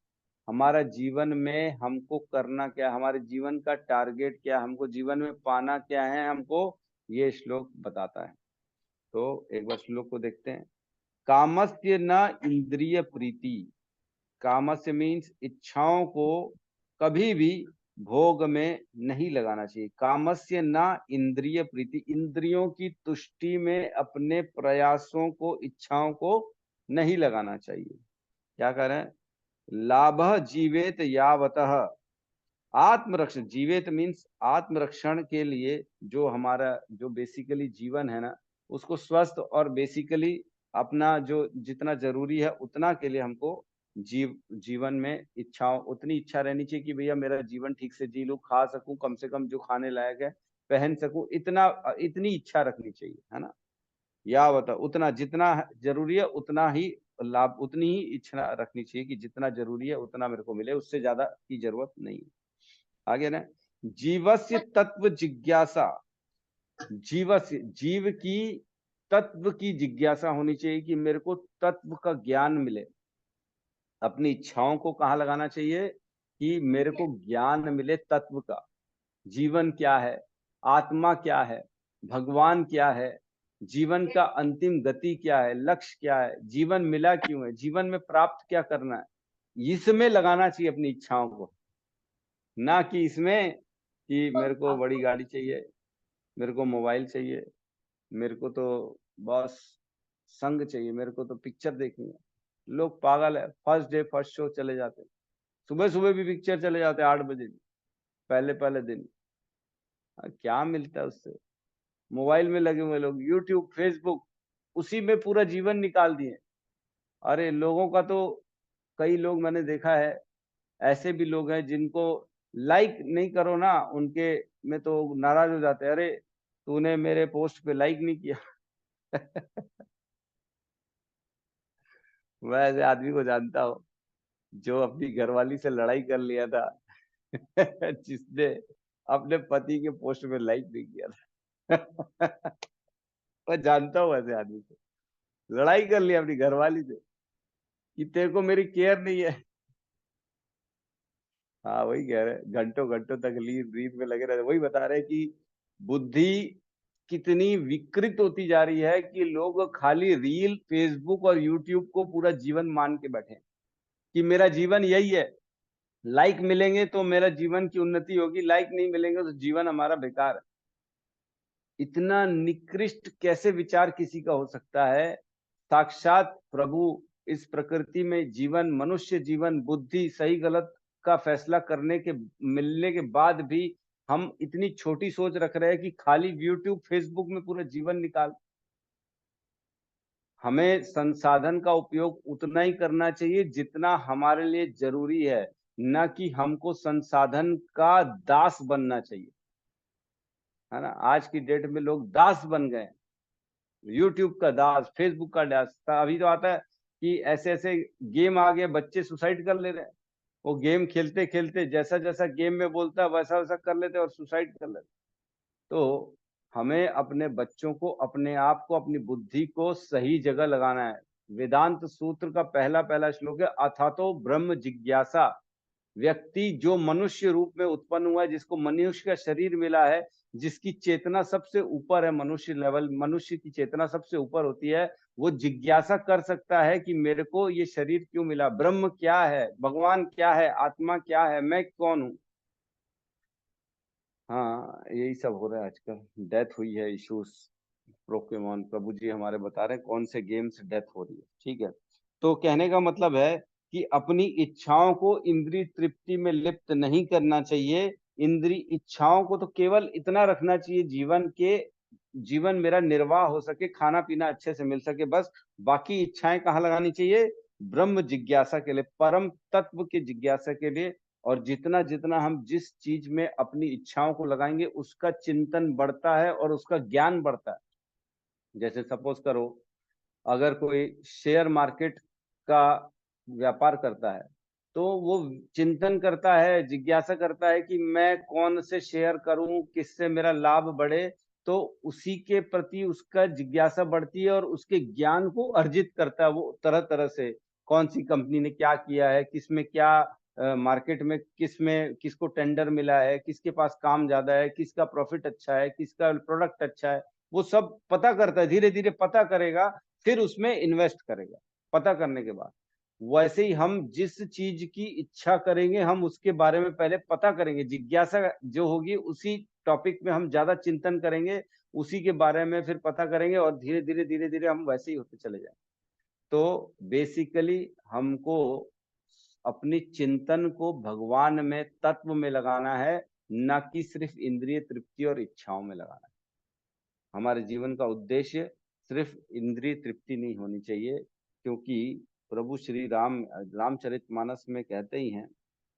हमारा जीवन में हमको करना क्या, हमारे जीवन का टारगेट क्या, हमको जीवन में पाना क्या है, हमको ये श्लोक बताता है। तो एक बार श्लोक को देखते हैं। कामस्य न इंद्रिय प्रीति, कामस्य मीन्स इच्छाओं को कभी भी भोग में नहीं लगाना चाहिए। कामस्य न इंद्रिय प्रीति, इंद्रियों की तुष्टि में अपने प्रयासों को, इच्छाओं को नहीं लगाना चाहिए। क्या करें? लाभ जीवेत यावतः, आत्मरक्षण, जीवेत मीन्स आत्मरक्षण के लिए जो हमारा जो बेसिकली जीवन है ना, उसको स्वस्थ और बेसिकली अपना जो जितना जरूरी है उतना के लिए हमको जीवन में इच्छाओं, उतनी इच्छा रहनी चाहिए कि भैया मेरा जीवन ठीक से जी लूं, खा सकूं, कम से कम जो खाने लायक है पहन सकूं, इतनी इच्छा रखनी चाहिए, है ना। या बता उतना जितना जरूरी है उतना ही लाभ, उतनी ही इच्छा रखनी चाहिए कि जितना जरूरी है उतना मेरे को मिले, उससे ज्यादा की जरूरत नहीं है। आगे ना, जीवस्य तत्व जिज्ञासा, जीवस्य जीव की तत्व की जिज्ञासा होनी चाहिए कि मेरे को तत्व का ज्ञान मिले। अपनी इच्छाओं को कहाँ लगाना चाहिए कि मेरे को ज्ञान मिले तत्व का, जीवन क्या है, आत्मा क्या है, भगवान क्या है, जीवन का अंतिम गति क्या है, लक्ष्य क्या है, जीवन मिला क्यों है, जीवन में प्राप्त क्या करना है, इसमें लगाना चाहिए अपनी इच्छाओं को, ना कि इसमें कि मेरे को बड़ी गाड़ी चाहिए, मेरे को मोबाइल चाहिए, मेरे को तो बस संग चाहिए, मेरे को तो पिक्चर देखनी है। लोग पागल है, फर्स्ट डे फर्स्ट शो चले जाते, सुबह सुबह भी पिक्चर चले जाते 8 बजे, पहले दिन। क्या मिलता है उससे? मोबाइल में लगे हुए लोग, यूट्यूब, फेसबुक, उसी में पूरा जीवन निकाल दिए। अरे लोगों का तो, कई लोग मैंने देखा है, ऐसे भी लोग हैं जिनको लाइक नहीं करो ना उनके में तो नाराज हो जाते हैं, अरे तूने मेरे पोस्ट पे लाइक नहीं किया। मैं ऐसे आदमी को जानता हूँ जो अपनी घरवाली से लड़ाई कर लिया था जिसने अपने पति के पोस्ट में लाइक नहीं किया था। मैं जानता हूँ ऐसे आदमी को, लड़ाई कर लिया अपनी घरवाली से कि तेरे को मेरी केयर नहीं है। हाँ वही कह रहे, घंटों घंटों तक रीत में लगे रहते। वही बता रहे कि बुद्धि कितनी विकृत होती जा रही है कि लोग खाली रील, फेसबुक और यूट्यूब को पूरा जीवन मान के बैठे कि मेरा जीवन यही है, लाइक मिलेंगे तो मेरा जीवन की उन्नति होगी, लाइक नहीं मिलेंगे तो जीवन हमारा बेकार है। इतना निकृष्ट कैसे विचार किसी का हो सकता है? साक्षात प्रभु इस प्रकृति में जीवन, मनुष्य जीवन, बुद्धि, सही गलत का फैसला करने के मिलने के बाद भी हम इतनी छोटी सोच रख रहे हैं कि खाली यूट्यूब, फेसबुक में पूरा जीवन निकाल। हमें संसाधन का उपयोग उतना ही करना चाहिए जितना हमारे लिए जरूरी है, न कि हमको संसाधन का दास बनना चाहिए। है ना। आज की डेट में लोग दास बन गए, यूट्यूब का दास, फेसबुक का दास। अभी तो आता है कि ऐसे ऐसे गेम आ गए, बच्चे सुसाइड कर ले रहे हैं। वो गेम खेलते खेलते जैसा जैसा गेम में बोलता है वैसा वैसा कर लेते और सुसाइड कर लेते। तो हमें अपने बच्चों को, अपने आप को, अपनी बुद्धि को सही जगह लगाना है। वेदांत सूत्र का पहला पहला श्लोक है, अथातो ब्रह्म जिज्ञासा। व्यक्ति जो मनुष्य रूप में उत्पन्न हुआ है, जिसको मनुष्य का शरीर मिला है, जिसकी चेतना सबसे ऊपर है, मनुष्य लेवल, मनुष्य की चेतना सबसे ऊपर होती है, वो जिज्ञासा कर सकता है कि मेरे को ये शरीर क्यों मिला, ब्रह्म क्या है, भगवान क्या है, आत्मा क्या है, मैं कौन हूँ। हाँ, यही सब हो रहा है आजकल। डेथ हुई है इशूज, पोकेमॉन, प्रभु जी हमारे बता रहे हैं कौन से गेम से डेथ हो रही है। ठीक है, तो कहने का मतलब है कि अपनी इच्छाओं को इंद्रिय तृप्ति में लिप्त नहीं करना चाहिए। इंद्रिय इच्छाओं को तो केवल इतना रखना चाहिए जीवन के, जीवन मेरा निर्वाह हो सके, खाना पीना अच्छे से मिल सके, बस। बाकी इच्छाएं कहाँ लगानी चाहिए? ब्रह्म जिज्ञासा के लिए, परम तत्व की जिज्ञासा के लिए। और जितना जितना हम जिस चीज में अपनी इच्छाओं को लगाएंगे, उसका चिंतन बढ़ता है और उसका ज्ञान बढ़ता है। जैसे सपोज करो, अगर कोई शेयर मार्केट का व्यापार करता है, तो वो चिंतन करता है, जिज्ञासा करता है कि मैं कौन से शेयर करूं, किससे मेरा लाभ बढ़े। तो उसी के प्रति उसका जिज्ञासा बढ़ती है और उसके ज्ञान को अर्जित करता है वो, तरह तरह से। कौन सी कंपनी ने क्या किया है, किसमें क्या, मार्केट में किसमें किसको टेंडर मिला है, किसके पास काम ज्यादा है, किसका प्रॉफिट अच्छा है, किसका प्रोडक्ट अच्छा है, वो सब पता करता है। धीरे धीरे पता करेगा, फिर उसमें इन्वेस्ट करेगा। पता करने के बाद, वैसे ही हम जिस चीज की इच्छा करेंगे, हम उसके बारे में पहले पता करेंगे। जिज्ञासा जो होगी, उसी टॉपिक में हम ज्यादा चिंतन करेंगे, उसी के बारे में फिर पता करेंगे, और धीरे धीरे हम वैसे ही होते चले जाएंगे। तो बेसिकली हमको अपनी चिंतन को भगवान में, तत्व में लगाना है, न कि सिर्फ इंद्रिय तृप्ति और इच्छाओं में लगाना है। हमारे जीवन का उद्देश्य सिर्फ इंद्रिय तृप्ति नहीं होनी चाहिए, क्योंकि प्रभु श्री राम रामचरितमानस में कहते ही हैं,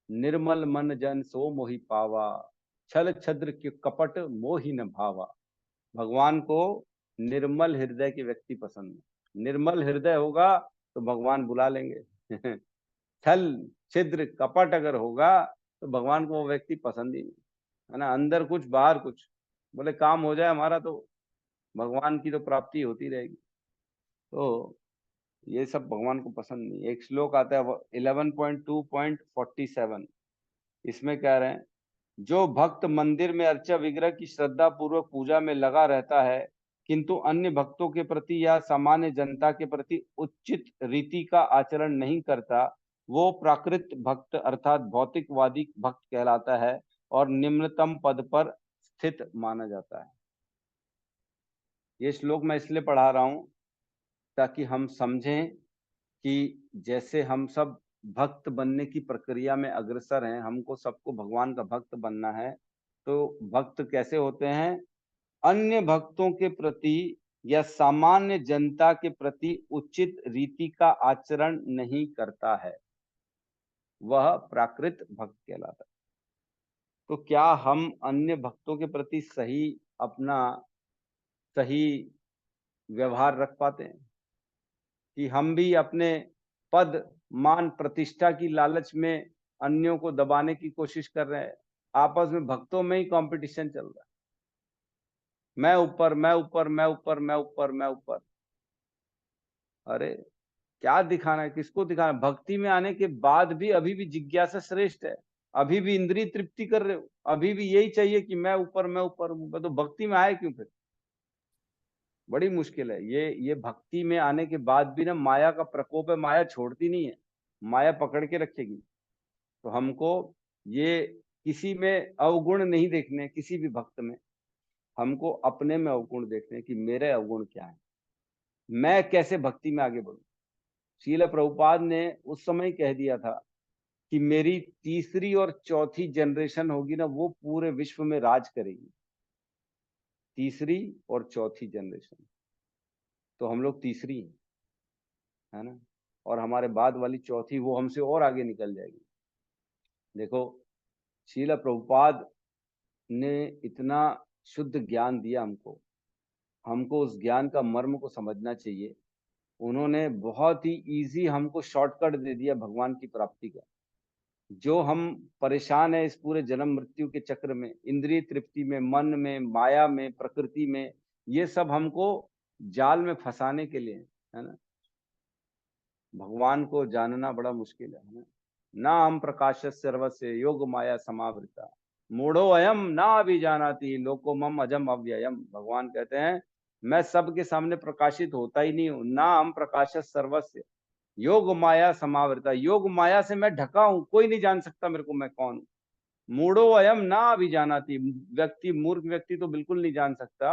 निर्मल मन जन सो मोहि पावा, छल छद्र के कपट मोहि न भावा। भगवान को निर्मल हृदय के व्यक्ति पसंद है। निर्मल हृदय होगा तो भगवान बुला लेंगे। छल छिद्र कपट अगर होगा तो भगवान को वो व्यक्ति पसंद ही नहीं, है ना। अंदर कुछ बाहर कुछ, बोले काम हो जाए हमारा तो भगवान की तो प्राप्ति होती रहेगी। तो ये सब भगवान को पसंद नहीं। एक श्लोक आता है 11.2.47, इसमें कह रहे हैं, जो भक्त मंदिर में अर्चा विग्रह की श्रद्धा पूर्वक पूजा में लगा रहता है, किंतु अन्य भक्तों के प्रति या सामान्य जनता के प्रति उचित रीति का आचरण नहीं करता, वो प्राकृत भक्त अर्थात भौतिकवादी भक्त कहलाता है और निम्नतम पद पर स्थित माना जाता है। ये श्लोक मैं इसलिए पढ़ा रहा हूं ताकि हम समझें कि जैसे हम सब भक्त बनने की प्रक्रिया में अग्रसर हैं, हमको सबको भगवान का भक्त बनना है। तो भक्त कैसे होते हैं? अन्य भक्तों के प्रति या सामान्य जनता के प्रति उचित रीति का आचरण नहीं करता है, वह प्राकृत भक्त कहलाता है। तो क्या हम अन्य भक्तों के प्रति अपना सही व्यवहार रख पाते हैं? कि हम भी अपने पद, मान, प्रतिष्ठा की लालच में अन्यों को दबाने की कोशिश कर रहे हैं? आपस में भक्तों में ही कंपटीशन चल रहा है, मैं ऊपर, मैं ऊपर, मैं ऊपर, मैं ऊपर, मैं ऊपर। अरे क्या दिखाना है, किसको दिखाना है? भक्ति में आने के बाद भी अभी भी जिज्ञासा श्रेष्ठ है, अभी भी इंद्रिय तृप्ति कर रहे हो, अभी भी यही चाहिए कि मैं ऊपर, मैं ऊपर, तो भक्ति में आए क्यों फिर? बड़ी मुश्किल है ये भक्ति में आने के बाद भी ना, माया का प्रकोप है, माया छोड़ती नहीं है, माया पकड़ के रखेगी। तो हमको ये किसी में अवगुण नहीं देखने, किसी भी भक्त में हमको अपने में अवगुण देखने कि मेरे अवगुण क्या है, मैं कैसे भक्ति में आगे बढ़ूं। श्रील प्रभुपाद ने उस समय कह दिया था कि मेरी तीसरी और चौथी जनरेशन होगी ना, वो पूरे विश्व में राज करेगी। तीसरी और चौथी जनरेशन, तो हम लोग तीसरी हैं, है ना। और हमारे बाद वाली चौथी, वो हमसे और आगे निकल जाएगी। देखो, श्रील प्रभुपाद ने इतना शुद्ध ज्ञान दिया हमको, हमको उस ज्ञान का मर्म को समझना चाहिए। उन्होंने बहुत ही इजी हमको शॉर्टकट दे दिया भगवान की प्राप्ति का। जो हम परेशान है इस पूरे जन्म मृत्यु के चक्र में, इंद्रिय तृप्ति में, मन में, माया में, प्रकृति में, ये सब हमको जाल में फंसाने के लिए है ना। भगवान को जानना बड़ा मुश्किल है ना। ना हम प्रकाश सर्वस्य योग माया समावृता मूढ़ो अयम ना अभिजानाति लोको मम अजम अव्ययम। भगवान कहते हैं मैं सबके सामने प्रकाशित होता ही नहीं हूं। ना हम प्रकाश सर्वस्य योग माया समावृता, योग माया से मैं ढका हूं, कोई नहीं जान सकता मेरे को मैं कौन हूं। मूढ़ो अयम ना अभिजानाति, व्यक्ति मूर्ख व्यक्ति तो बिल्कुल नहीं जान सकता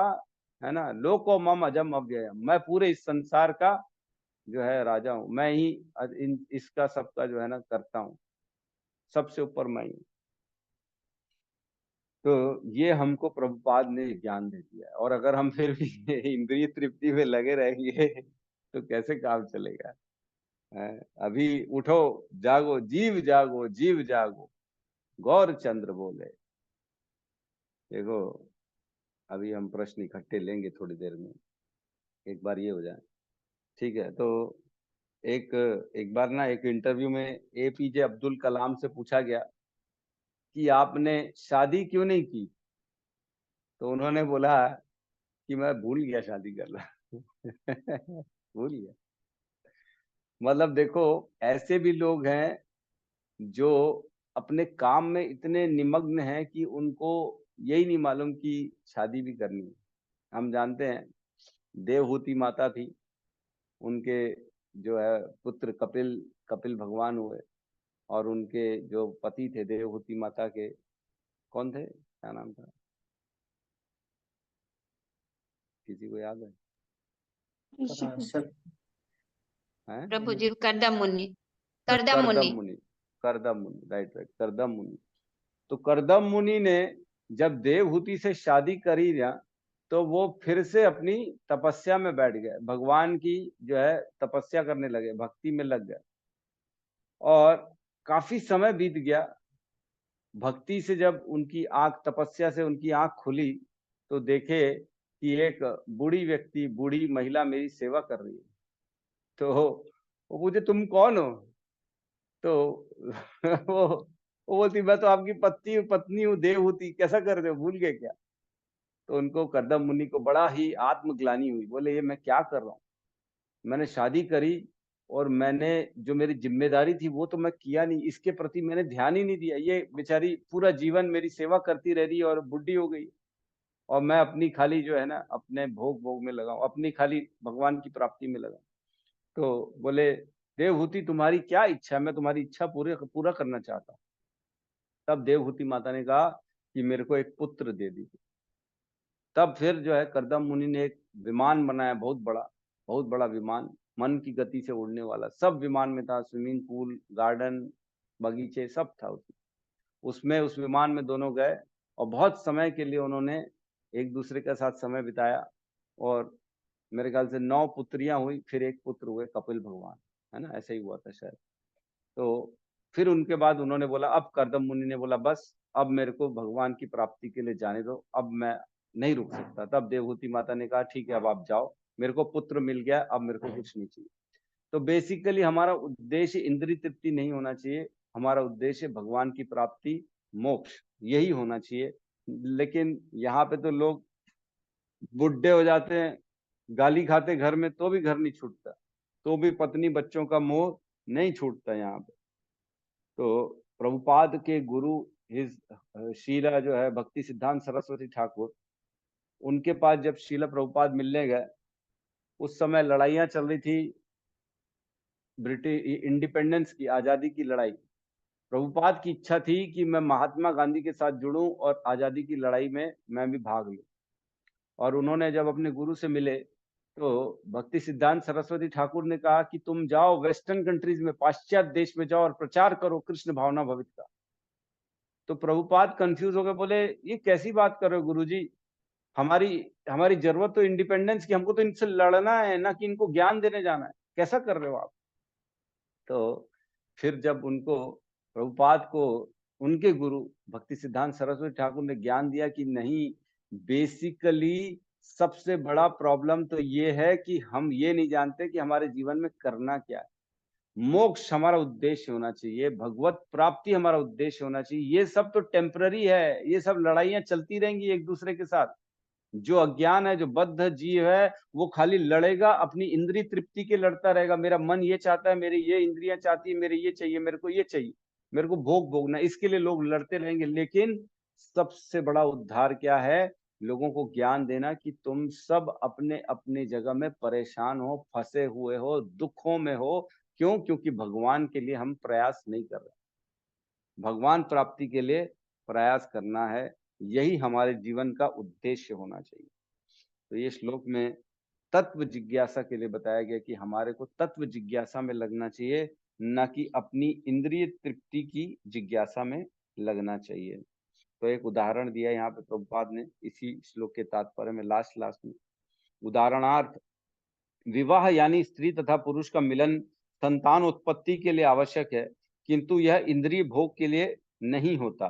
है ना। लोको मम अजम अव्ययम, मैं पूरे इस संसार का जो है राजा हूं, मैं ही इसका सबका जो है ना करता हूं, सबसे ऊपर मैं ही। तो ये हमको प्रभुपाद ने ज्ञान दे दिया है। और अगर हम फिर भी इंद्रिय तृप्ति में लगे रहेंगे तो कैसे काम चलेगा। अभी उठो जागो जीव जागो, जीव जागो, गौर चंद्र बोले। देखो अभी हम प्रश्न इकट्ठे लेंगे थोड़ी देर में, एक बार ये हो जाए, ठीक है। तो एक बार ना एक इंटरव्यू में एपीजे अब्दुल कलाम से पूछा गया कि आपने शादी क्यों नहीं की, तो उन्होंने बोला कि मैं भूल गया शादी करना। भूल गया। मतलब देखो ऐसे भी लोग हैं जो अपने काम में इतने निमग्न हैं कि उनको यही नहीं मालूम कि शादी भी करनी है। हम जानते हैं देवहूति माता थी, उनके जो है पुत्र कपिल कपिल भगवान हुए, और उनके जो पति थे देवहूति माता के, कौन थे, क्या नाम था, किसी को याद है? सर हैं? प्रभु जी करदम मुनि, करदम मुनि। मुनि, करदम मुनि, राइट राइट, करदम मुनि। तो करदम मुनि ने जब देवहूति से शादी करी ना, तो वो फिर से अपनी तपस्या में बैठ गए, भगवान की जो है तपस्या करने लगे, भक्ति में लग गए। और काफी समय बीत गया, भक्ति से जब उनकी आंख, तपस्या से उनकी आंख खुली, तो देखे कि एक बूढ़ी महिला मेरी सेवा कर रही है। तो वो पूछे तुम कौन हो, तो वो बोलती मैं तो आपकी पत्नी हूँ देवहूति, कैसा कर रहे हो, भूल गए क्या। तो उनको करदम मुनि को बड़ा ही आत्मग्लानि हुई, बोले ये मैं क्या कर रहा हूँ, मैंने शादी करी और मैंने जो मेरी जिम्मेदारी थी वो तो मैं किया नहीं, इसके प्रति मैंने ध्यान ही नहीं दिया। ये बेचारी पूरा जीवन मेरी सेवा करती रह रही और बुढ़ी हो गई, और मैं अपनी खाली जो है ना अपने भोग में लगा हूँ, अपनी खाली भगवान की प्राप्ति में लगा। तो बोले देवहूति तुम्हारी क्या इच्छा है, मैं तुम्हारी इच्छा पूरा करना चाहता हूँ। तब देवहूति माता ने कहा कि मेरे को एक पुत्र दे दीजिए। तब फिर जो है करदम मुनि ने एक विमान बनाया, बहुत बड़ा विमान, मन की गति से उड़ने वाला, सब विमान में था, स्विमिंग पूल, गार्डन, बगीचे सब था उसमें। उस विमान में दोनों गए और बहुत समय के लिए उन्होंने एक दूसरे के साथ समय बिताया, और मेरे ख्याल से 9 पुत्रियां हुई, फिर एक पुत्र हुए कपिल भगवान, है ना, ऐसा ही हुआ था शायद। तो फिर उनके बाद उन्होंने बोला, अब करदम मुनि ने बोला बस अब मेरे को भगवान की प्राप्ति के लिए जाने दो, अब मैं नहीं रुक सकता। तब देवहूति माता ने कहा ठीक है अब आप जाओ, मेरे को पुत्र मिल गया, अब मेरे को कुछ नहीं चाहिए। तो बेसिकली हमारा उद्देश्य इंद्रिय तृप्ति नहीं होना चाहिए, हमारा उद्देश्य भगवान की प्राप्ति, मोक्ष, यही होना चाहिए। लेकिन यहाँ पे तो लोग बुढ़े हो जाते हैं, गाली खाते घर में, तो भी घर नहीं छूटता, तो भी पत्नी बच्चों का मोह नहीं छूटता यहाँ पे। तो प्रभुपाद के गुरु शीला जो है भक्ति सिद्धांत सरस्वती ठाकुर, उनके पास जब शीला प्रभुपाद मिलने गए, उस समय लड़ाइयाँ चल रही थी, ब्रिटिश इंडिपेंडेंस की, आजादी की लड़ाई। प्रभुपाद की इच्छा थी कि मैं महात्मा गांधी के साथ जुड़ूं और आजादी की लड़ाई में मैं भी भाग लूं। और उन्होंने जब अपने गुरु से मिले तो भक्ति सिद्धांत सरस्वती ठाकुर ने कहा कि तुम जाओ वेस्टर्न कंट्रीज में, पाश्चात्य देश में जाओ और प्रचार करो कृष्ण भावना भवित का। तो प्रभुपाद कंफ्यूज हो गए, बोले ये कैसी बात कर रहे हो गुरुजी, हमारी जरूरत तो इंडिपेंडेंस की, हमको तो इनसे लड़ना है ना कि इनको ज्ञान देने जाना है, कैसा कर रहे हो आप। तो फिर जब उनको प्रभुपाद को उनके गुरु भक्ति सिद्धांत सरस्वती ठाकुर ने ज्ञान दिया कि नहीं, बेसिकली सबसे बड़ा प्रॉब्लम तो ये है कि हम ये नहीं जानते कि हमारे जीवन में करना क्या है। मोक्ष हमारा उद्देश्य होना चाहिए, भगवत प्राप्ति हमारा उद्देश्य होना चाहिए। ये सब तो टेम्पररी है, ये सब लड़ाइयां चलती रहेंगी एक दूसरे के साथ। जो अज्ञान है, जो बद्ध जीव है, वो खाली लड़ेगा, अपनी इंद्रिय तृप्ति के लड़ता रहेगा। मेरा मन ये चाहता है, मेरी ये इंद्रियां चाहती है, मेरे ये चाहिए, मेरे को ये चाहिए, मेरे को भोग भोगना, इसके लिए लोग लड़ते रहेंगे। लेकिन सबसे बड़ा उद्धार क्या है? लोगों को ज्ञान देना कि तुम सब अपने अपने जगह में परेशान हो, फंसे हुए हो, दुखों में हो। क्यों? क्योंकि भगवान के लिए हम प्रयास नहीं कर रहे। भगवान प्राप्ति के लिए प्रयास करना है, यही हमारे जीवन का उद्देश्य होना चाहिए। तो ये श्लोक में तत्व जिज्ञासा के लिए बताया गया कि हमारे को तत्व जिज्ञासा में लगना चाहिए, न कि अपनी इंद्रिय तृप्ति की जिज्ञासा में लगना चाहिए। तो एक उदाहरण दिया यहाँ पे प्रभुपाद ने इसी श्लोक के तात्पर्य में लास्ट में। उदाहरणार्थ, विवाह यानी स्त्री तथा पुरुष का मिलन संतान उत्पत्ति के लिए आवश्यक है, किंतु यह इंद्रिय भोग के लिए नहीं होता।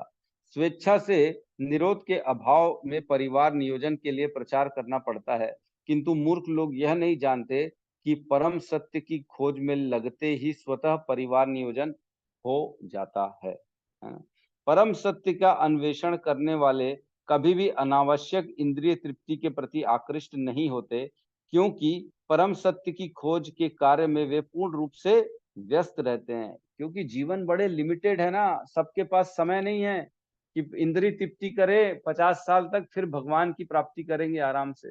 स्वेच्छा से निरोध के अभाव में परिवार नियोजन के लिए प्रचार करना पड़ता है, किंतु मूर्ख लोग यह नहीं जानते कि परम सत्य की खोज में लगते ही स्वतः परिवार नियोजन हो जाता है। परम सत्य का अन्वेषण करने वाले कभी भी अनावश्यक इंद्रिय तृप्ति के प्रति आकृष्ट नहीं होते, क्योंकि परम सत्य की खोज के कार्य में वे पूर्ण रूप से व्यस्त रहते हैं। क्योंकि जीवन बड़े लिमिटेड है ना, सबके पास समय नहीं है कि इंद्रिय तृप्ति करे 50 साल तक, फिर भगवान की प्राप्ति करेंगे आराम से।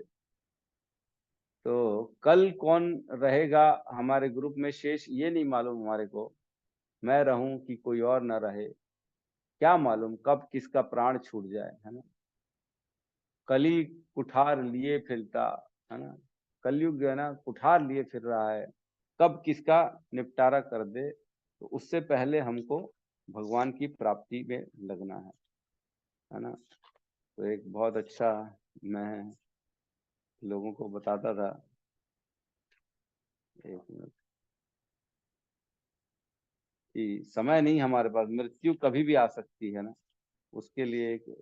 तो कल कौन रहेगा हमारे ग्रुप में शेष, ये नहीं मालूम हमारे को। मैं रहूं कि कोई और न रहे, क्या मालूम कब किसका प्राण छूट जाए, है ना। कली कुठार लिए फिरता, है ना। कलयुग जो है ना, कुठार लिए फिर रहा है, कब किसका निपटारा कर दे। तो उससे पहले हमको भगवान की प्राप्ति में लगना है ना। तो एक बहुत अच्छा मैं लोगों को बताता था, एक मिनट, कि समय नहीं हमारे पास, मृत्यु कभी भी आ सकती है ना। उसके लिए एक,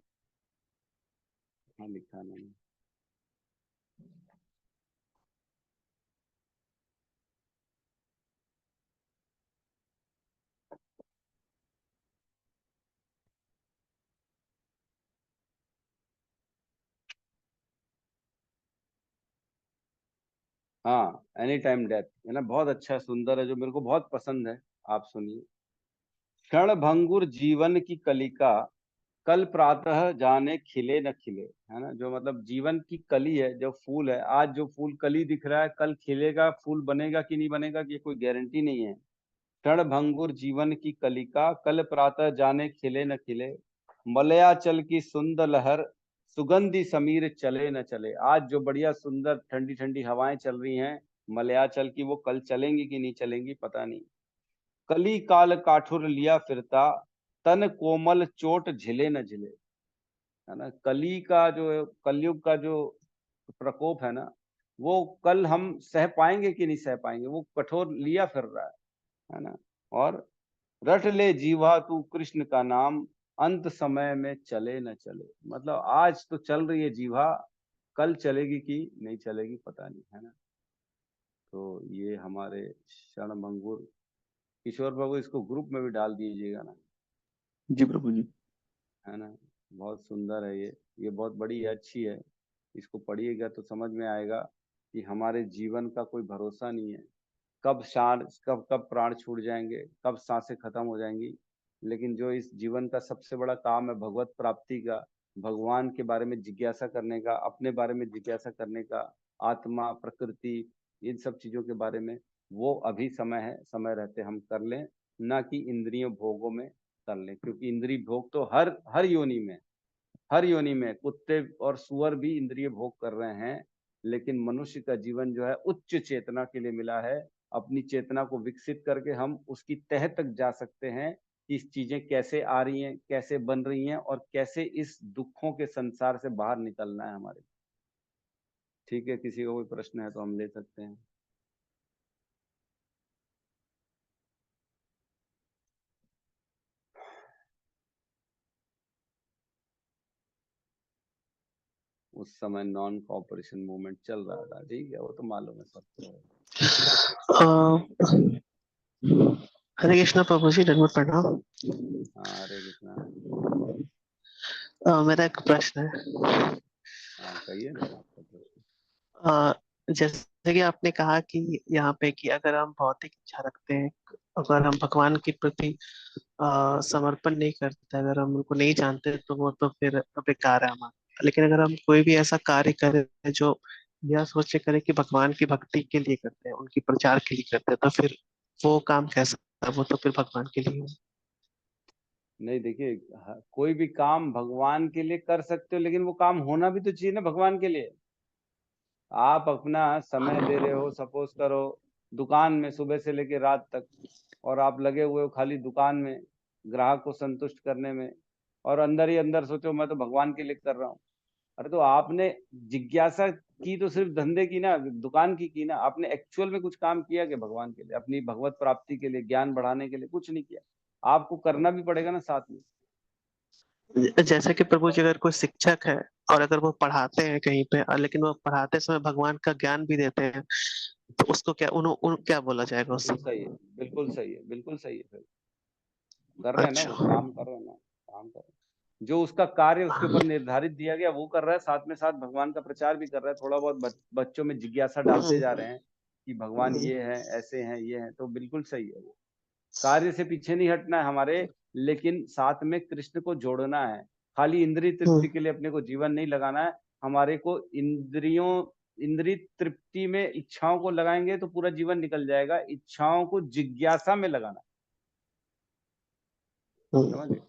हाँ लिखा नहीं, हाँ एनी टाइम डेथ, है ना। बहुत अच्छा सुंदर है, जो मेरे को बहुत पसंद है। आप सुनिए। क्षण भंगुर जीवन की कलिका, कल प्रातः जाने खिले न खिले, है ना। जो मतलब जीवन की कली है, जो फूल है, आज जो फूल कली दिख रहा है, कल खिलेगा, फूल बनेगा कि नहीं बनेगा, ये कोई गारंटी नहीं है। क्षण भंगुर जीवन की कलिका, कल प्रातः जाने खिले न खिले। मलयाचल की सुंदर लहर, सुगंधी समीर चले न चले। आज जो बढ़िया सुंदर ठंडी ठंडी हवाएं चल रही हैं मलयाचल की, वो कल चलेंगी कि नहीं चलेंगी पता नहीं। कली काल काठुर लिया फिरता, तन कोमल चोट झिले न झिले, है ना। कली का जो, कलयुग का जो प्रकोप है ना, वो कल हम सह पाएंगे कि नहीं सह पाएंगे। वो कठोर लिया फिर रहा है ना। और रट ले जीवा तू कृष्ण का नाम, अंत समय में चले न चले। मतलब आज तो चल रही है जीवा, कल चलेगी कि नहीं चलेगी पता नहीं, है ना। तो ये हमारे क्षणभंगुर, किशोर बाबू इसको ग्रुप में भी डाल दीजिएगा ना। जी प्रभु जी। है ना। बहुत सुंदर है ये बहुत बड़ी अच्छी है। इसको पढ़िएगा तो समझ में आएगा कि हमारे जीवन का कोई भरोसा नहीं है, कब सांस, कब कब प्राण छूट जाएंगे, कब सांसें खत्म हो जाएंगी। लेकिन जो इस जीवन का सबसे बड़ा काम है भगवत प्राप्ति का, भगवान के बारे में जिज्ञासा करने का, अपने बारे में जिज्ञासा करने का, आत्मा प्रकृति इन सब चीजों के बारे में, वो अभी समय है, समय रहते हम कर लें, ना कि इंद्रियों भोगों में कर लें। क्योंकि इंद्रिय भोग तो हर योनि में, हर योनि में कुत्ते और सुअर भी इंद्रिय भोग कर रहे हैं। लेकिन मनुष्य का जीवन जो है उच्च चेतना के लिए मिला है। अपनी चेतना को विकसित करके हम उसकी तह तक जा सकते हैं कि इस चीजें कैसे आ रही हैं, कैसे बन रही हैं, और कैसे इस दुखों के संसार से बाहर निकलना है हमारे। ठीक है, किसी को कोई प्रश्न है तो हम ले सकते हैं। उस समय नॉन कोऑपरेशन मूवमेंट चल रहा था, ठीक है, वो तो मालूम है सबको। हरे कृष्णा प्रभु जी, दंडवत प्रणाम। हाँ, हरे कृष्णा। मेरा एक प्रश्न है। हाँ, कहिए ना आपका प्रश्न। जैसे कि आपने कहा कि यहाँ पे कि अगर हम भौतिक इच्छा रखते हैं, अगर हम भगवान के प्रति समर्पण नहीं करते, अगर हम उनको नहीं जानते, तो वो तो फिर बेकार है हमारा। लेकिन अगर हम कोई भी ऐसा कार्य करें जो यह सोच के करें कि भगवान की भक्ति के लिए करते हैं, उनकी प्रचार के लिए करते हैं, तो फिर वो काम कैसा है? वो तो फिर भगवान के लिए है। नहीं, देखिए, कोई भी काम भगवान के लिए कर सकते हो, लेकिन वो काम होना भी तो चाहिए ना भगवान के लिए। आप अपना समय दे रहे हो, सपोज करो दुकान में सुबह से लेकर रात तक, और आप लगे हुए हो खाली दुकान में ग्राहक को संतुष्ट करने में, और अंदर ही अंदर सोचो मैं तो भगवान के लिए कर रहा हूँ। अरे तो आपने जिज्ञासा की तो सिर्फ धंधे की ना, दुकान की ना, आपने एक्चुअल में कुछ काम किया कि भगवान के लिए, अपनी भगवत प्राप्ति के लिए, ज्ञान बढ़ाने के लिए? कुछ नहीं किया। आपको करना भी पड़ेगा ना साथ में। जैसे कि प्रभु जी, अगर कोई शिक्षक है और अगर वो पढ़ाते हैं कहीं पे, लेकिन वो पढ़ाते समय भगवान का ज्ञान भी देते हैं, तो उसको क्या क्या बोला जाएगा उस बिल्कुल समय? सही है, बिल्कुल सही है, बिल्कुल सही है। फिर कर रहे हैं ना, वो अच्छा। काम कर रहे हैं ना, काम कर रहे हैं। जो उसका कार्य उसके ऊपर निर्धारित दिया गया वो कर रहा है, साथ में साथ भगवान का प्रचार भी कर रहा है। थोड़ा बहुत बच्चों में जिज्ञासा डालते जा रहे हैं कि भगवान ये है, ऐसे हैं, ये हैं, तो बिल्कुल सही है। वो कार्य से पीछे नहीं हटना है हमारे, लेकिन साथ में कृष्ण को जोड़ना है। खाली इंद्रिय तृप्ति के लिए अपने को जीवन नहीं लगाना है। हमारे को इंद्रिय तृप्ति में इच्छाओं को लगाएंगे तो पूरा जीवन निकल जाएगा। इच्छाओं को जिज्ञासा में लगाना, समझ गए?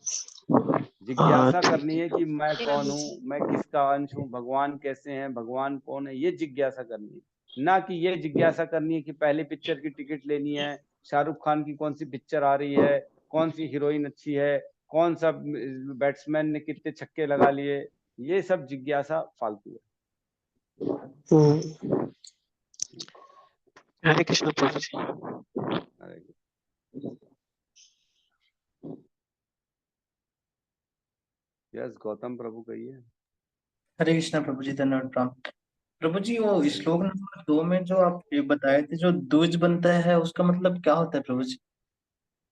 जिज्ञासा ठीक। करनी है कि मैं कौन हूँ, मैं किसका अंश हूँ, भगवान कैसे हैं, भगवान कौन है, ये जिज्ञासा करनी है। ना कि ये जिज्ञासा करनी है कि पहली पिक्चर की टिकट लेनी है, शाहरुख खान की कौन सी पिक्चर आ रही है, कौन सी हीरोइन अच्छी है, कौन सा बैट्समैन ने कितने छक्के लगा लिए। ये सब जिज्ञासा फालतू है। हरे कृष्ण प्रभु जी। अरे, यस गौतम प्रभु कहिए। हरे कृष्णा प्रभु जी, धन्यवाद प्रणाम। प्रभु जी, वो श्लोक नंबर 2 में जो आप ये बताए थे, जो द्विज बनता है, उसका मतलब क्या होता है प्रभु जी?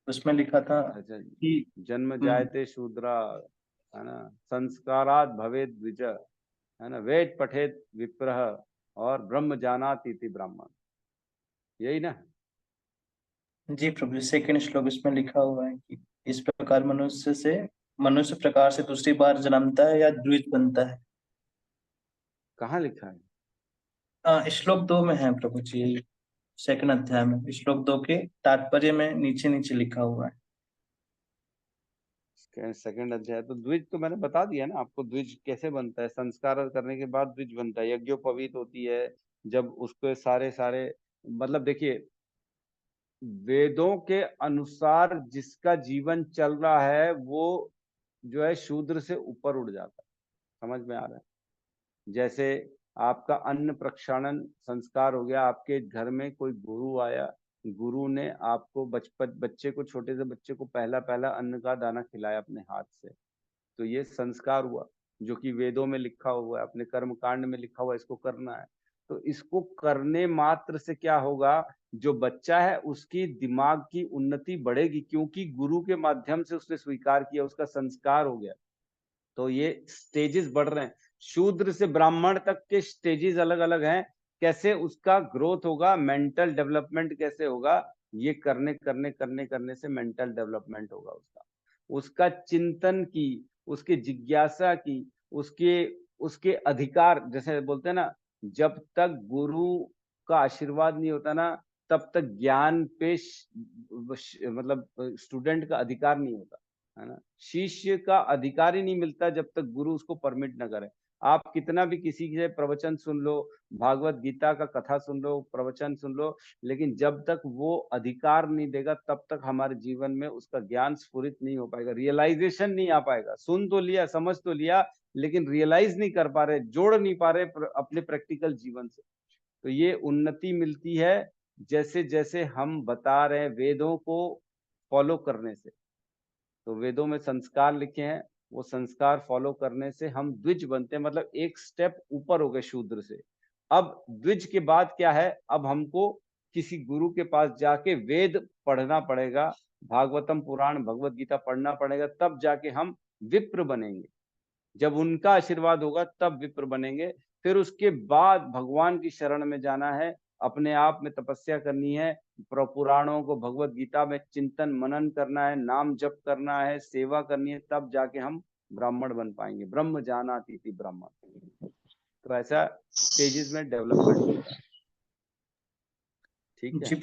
उसमें लिखा था अच्छा, कि जन्म जायते शूद्रा, है ना, संस्कारात भवेद द्विज, है ना, वेद पठेत विप्रह, और ब्रह्म जानाति इति ब्राह्मण, यही ना? जी प्रभु जी, सेकंड श्लोक इसमें लिखा हुआ है कि इस प्रकार मनुष्य प्रकार से दूसरी बार जन्मता है या द्विज बनता है। कहाँ लिखा है? श्लोक 2 में है प्रभु जी, सेकंड अध्याय में श्लोक 2 के तात्पर्य में नीचे नीचे लिखा हुआ है। सेकंड अध्याय तो द्विज तो मैंने बता दिया ना आपको। द्विज कैसे बनता है? संस्कार करने के बाद द्विज बनता है। यज्ञोपवीत होती है जब उसको सारे सारे, मतलब देखिए, वेदों के अनुसार जिसका जीवन चल रहा है वो जो है शूद्र से ऊपर उड़ जाता है। समझ में आ रहा है? जैसे आपका अन्न प्रक्षालन संस्कार हो गया, आपके घर में कोई गुरु आया, गुरु ने आपको बच्चे को, छोटे से बच्चे को पहला पहला अन्न का दाना खिलाया अपने हाथ से, तो ये संस्कार हुआ, जो कि वेदों में लिखा हुआ है, अपने कर्म कांड में लिखा हुआ है, इसको करना है। तो इसको करने मात्र से क्या होगा? जो बच्चा है उसकी दिमाग की उन्नति बढ़ेगी, क्योंकि गुरु के माध्यम से उसने स्वीकार किया, उसका संस्कार हो गया। तो ये स्टेजेस बढ़ रहे हैं। शूद्र से ब्राह्मण तक के स्टेजेस अलग अलग हैं। कैसे उसका ग्रोथ होगा, मेंटल डेवलपमेंट कैसे होगा, ये करने करने करने करने से मेंटल डेवलपमेंट होगा उसका। उसका चिंतन की, उसकी जिज्ञासा की, उसके उसके अधिकार, जैसे बोलते हैं ना, जब तक गुरु का आशीर्वाद नहीं होता ना, तब तक ज्ञान पे मतलब स्टूडेंट का अधिकार नहीं होता, है ना। शिष्य का अधिकार ही नहीं मिलता जब तक गुरु उसको परमिट न करे। आप कितना भी किसी से प्रवचन सुन लो, भागवत गीता का कथा सुन लो, प्रवचन सुन लो, लेकिन जब तक वो अधिकार नहीं देगा तब तक हमारे जीवन में उसका ज्ञान स्फुरित नहीं हो पाएगा, रियलाइजेशन नहीं आ पाएगा। सुन तो लिया, समझ तो लिया, लेकिन रियलाइज नहीं कर पा रहे, जोड़ नहीं पा रहे अपने प्रैक्टिकल जीवन से। तो ये उन्नति मिलती है जैसे जैसे हम बता रहे हैं वेदों को फॉलो करने से। तो वेदों में संस्कार लिखे हैं, वो संस्कार फॉलो करने से हम द्विज बनते हैं, मतलब एक स्टेप ऊपर हो गए शूद्र से। अब द्विज के बाद क्या है, अब हमको किसी गुरु के पास जाके वेद पढ़ना पड़ेगा, भागवतम पुराण भगवत गीता पढ़ना पड़ेगा, तब जाके हम विप्र बनेंगे। जब उनका आशीर्वाद होगा तब विप्र बनेंगे। फिर उसके बाद भगवान की शरण में जाना है, अपने आप में तपस्या करनी है, पुराणों को भगवत गीता में चिंतन मनन करना है, नाम जप करना है, सेवा करनी है, तब जाके हम ब्राह्मण बन पाएंगे। ब्रह्म जानाति इति ब्राह्मण। तो ऐसा स्टेजेस में डेवलपमेंट होता है। ठीक है। जी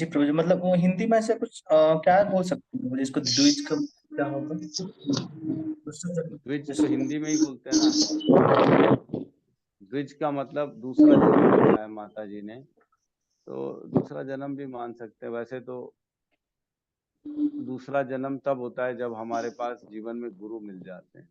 प्रभु जी, मतलब वो हिंदी में ऐसे कुछ क्या बोल सकते हैं जिसको द्विज का क्या होगा? द्विज तो हिंदी में ही बोलते हैं ना। द्विज का मतलब दूसरा जन्म लिखा है माता जी ने, तो दूसरा जन्म भी मान सकते हैं। वैसे तो दूसरा जन्म तब होता है जब हमारे पास जीवन में गुरु मिल जाते हैं,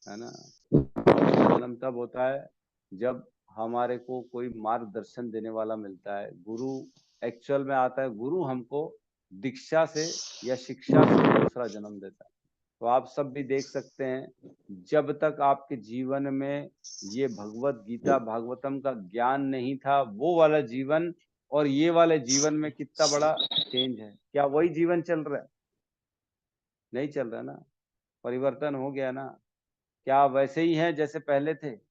है ना। दूसरा जन्म तब होता है जब हमारे को कोई मार्गदर्शन देने वाला मिलता है। गुरु एक्चुअल में आता है, गुरु हमको दीक्षा से या शिक्षा से दूसरा जन्म देता है। तो आप सब भी देख सकते हैं, जब तक आपके जीवन में ये भगवत गीता भागवतम का ज्ञान नहीं था, वो वाला जीवन और ये वाले जीवन में कितना बड़ा चेंज है। क्या वही जीवन चल रहा है? नहीं चल रहा ना, परिवर्तन हो गया ना। क्या वैसे ही है जैसे पहले थे?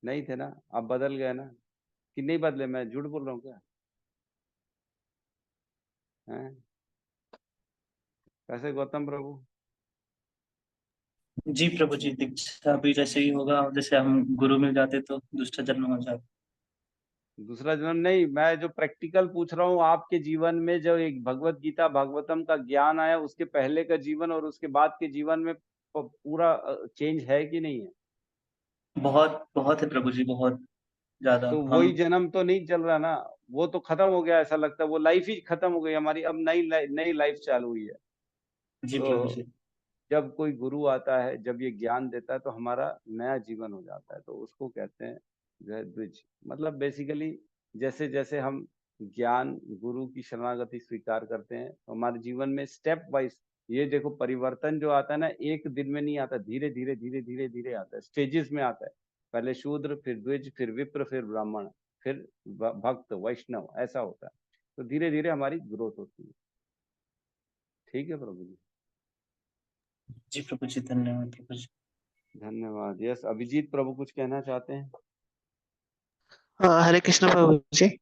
नहीं थे ना, अब बदल गए ना। कि नहीं बदले? मैं झूठ बोल रहा हूँ क्या? हैं? कैसे गौतम प्रभु? जी प्रभु जी, दीक्षा भी जैसे ही होगा, जैसे हम गुरु मिल जाते तो दूसरा जन्म हो जाता। दूसरा जन्म नहीं, मैं जो प्रैक्टिकल पूछ रहा हूँ, आपके जीवन में जो एक भगवत गीता भागवतम का ज्ञान आया, उसके पहले का जीवन और उसके बाद के जीवन में पूरा चेंज है कि नहीं है? बहुत बहुत है प्रभु जी, बहुत ज्यादा। तो हम वही जन्म तो नहीं चल रहा ना, वो तो खत्म हो गया, ऐसा लगता है वो लाइफ ही खत्म हो गई हमारी, अब नई लाइफ चालू हुई है। जी प्रभु तो जी। जब कोई गुरु आता है, जब ये ज्ञान देता है, तो हमारा नया जीवन हो जाता है, तो उसको कहते हैं जो है द्विज। मतलब बेसिकली जैसे जैसे हम ज्ञान गुरु की शरणागति स्वीकार करते हैं, तो हमारे जीवन में स्टेप वाइज ये देखो परिवर्तन जो आता है ना, एक दिन में नहीं आता, धीरे धीरे धीरे धीरे धीरे आता है, स्टेजेस में आता है। पहले शूद्र, फिर द्विज, फिर विप्र, फिर ब्राह्मण, फिर भक्त वैष्णव, ऐसा होता है। तो धीरे धीरे हमारी ग्रोथ होती है। ठीक है प्रभु जी। जी प्रभु जी, धन्यवाद प्रभु जी। धन्यवाद। यस, अभिजीत प्रभु कुछ कहना चाहते हैं? हरे कृष्ण प्रभु जी।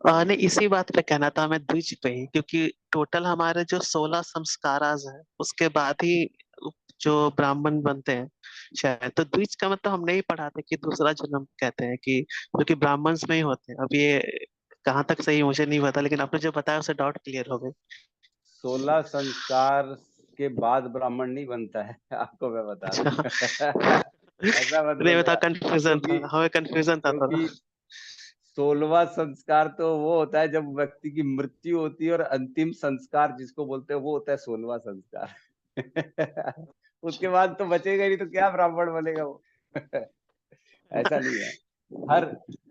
नहीं, इसी बात पे कहना था मैं, द्विज पे ही, क्योंकि टोटल हमारे जो 16 संस्कार है उसके बाद ही जो ब्राह्मण बनते हैं शायद। तो द्विज का मतलब हम नहीं पढ़ाते कि दूसरा जन्म कहते हैं, कि जो कि ब्राह्मण्स में ही होते हैं। अब ये कहाँ तक सही मुझे नहीं पता, लेकिन आपने जो बताया उससे डाउट क्लियर हो गई। 16 संस्कार के बाद ब्राह्मण नहीं बनता है, आपको मैं बता अच्छा। दूं। ऐसा मत नहीं बता, बोलना, कंफ्यूजन था, क्योंकि हमें कंफ्यूजन था थोड़ा। क्योंकि 16वां संस्कार तो वो होता है जब व्यक्ति की मृत्यु होती है, और अंतिम संस्कार जिसको बोलते हैं वो होता है 16वां संस्कार। उसके बाद तो बचेगा ही नहीं, तो क्या ब्राह्मण बनेगा वो? ऐसा नहीं है। हर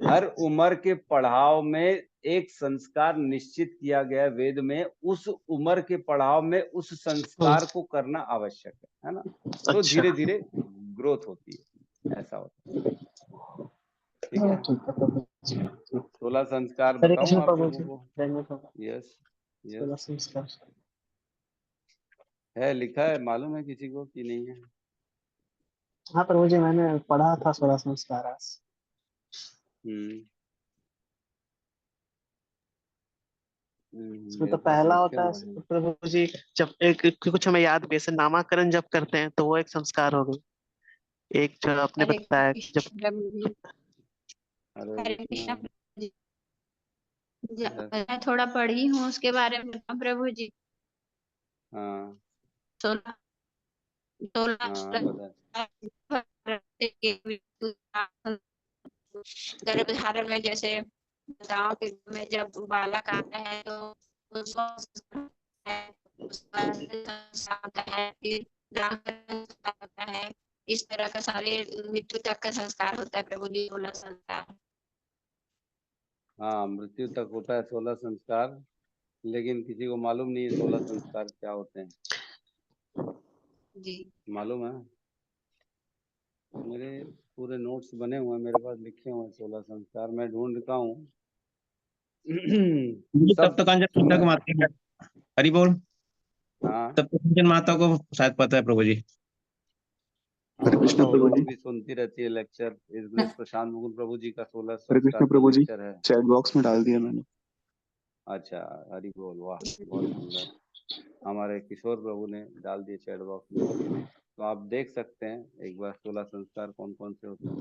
हर उम्र के पड़ाव में एक संस्कार निश्चित किया गया वेद में, उस उम्र के पड़ाव में उस संस्कार को करना आवश्यक है ना। तो अच्छा। धीरे धीरे ग्रोथ होती है, ऐसा होता है। ठीक है। ठीक है प्रभु जी। 16 संस्कार हरे बताऊं कृष्ण आप प्रभु लोगों जी, को? धन्यवाद प्रभु। यस, 16 यस, संस्कार। है, लिखा है, मालूम है किसी को कि नहीं है? हाँ प्रभु जी, मैंने पढ़ा था 16 संस्कार आज। इसमें तो मेरे पास पहला लिखे होता हुए है हैं। प्रभु जी, जब एक कुछ हमें याद भी है, जैसे नामाकरण जब करते हैं तो वो एक संस्कार हो गई। एक जो आपने हरे बताया जब। कृष्ण प्रभु जी। हरे हरे कृष्णा। कृष्ण प्रभु जी। यस, मैं थोड़ा पढ़ी हूँ उसके बारे में बताऊं प्रभु जी। हाँ, 16 16 हाँ, बता। गर्भधारण में जैसे दाओं के में जब बालक आता है तो उसको उसका संस्कार होता है, फिर नामकरण संस्कार होता है। इस तरह का सारे मृत्यु तक का संस्कार होता है प्रभु जी, 16 संस्कार। हाँ, मृत्यु तक होता है 16 संस्कार, लेकिन किसी को मालूम नहीं है 16 संस्कार क्या होते हैं। जी मालूम है? मेरे पूरे नोट्स बने हुए हैं मेरे पास, लिखे हुए हैं 16 संस्कार, मैं ढूंढ रहा हूँ। तब तो कंचन माता को माता है। हरि बोल। हाँ तब तो कंचन माता को शायद पता है प्रभु जी। हरे कृष्ण बताओ, प्रभु वो जी। भी सुनती रहती है लेक्चर। इस ग्रेस प्रशांत मुकुंद प्रभु जी का 16 हरे कृष्ण संस्कार का प्रभु जी, लेक्चर है। चैट बॉक्स में डाल दिया मैंने। अच्छा, हरि बोल, वाह बहुत सुंदर। हमारे किशोर प्रभु ने डाल दिए चैट बॉक्स में, तो आप देख सकते हैं एक बार 16 संस्कार कौन कौन से होते हैं।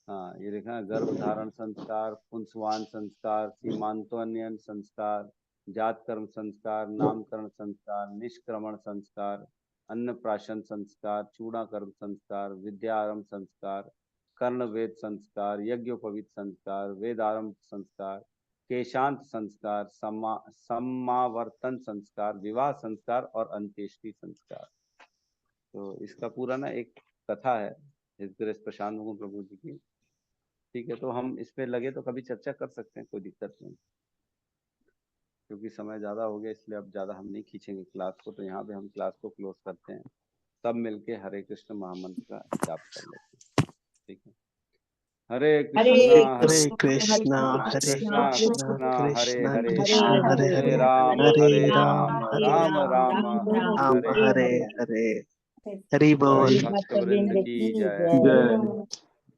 हाँ, ये देखा है, गर्भ धारण संस्कार, पुंसवान संस्कार, सीमांतोन्नयन संस्कार, जात कर्म संस्कार, नामकरण संस्कार, निष्क्रमण संस्कार, अन्नप्राशन संस्कार, चूड़ाकर्म संस्कार, विद्यारंभ संस्कार, कर्ण वेद संस्कार, यज्ञोपवीत संस्कार, वेदारंभ संस्कार, केशांत संस्कार, समावर्तन संस्कार, विवाह संस्कार और अंत्येष्टि संस्कार। तो इसका पूरा ना एक कथा है इस ग्रेस प्रशांत मुकुंद प्रभु जी की। ठीक है, तो हम इस पे लगे तो कभी चर्चा कर सकते हैं, कोई दिक्कत नहीं, क्योंकि समय ज़्यादा हो गया, इसलिए अब ज़्यादा हम नहीं खींचेंगे क्लास को। तो यहाँ पे हम क्लास को क्लोज करते हैं, सब मिलके हरे कृष्ण महामंत्र का जाप कर लेते हैं। ठीक है, हरे कृष्णा हरे कृष्णा हरे कृष्णा कृष्णा कृष्णा हरे कृष्णा हरे, कृष्णा हरे हरे हरे राम हरे हरे राम राम, हरे राम राम राम हरे हरे हरे। हरे। हरि जय बोल। भक्त वृंद की जय, जय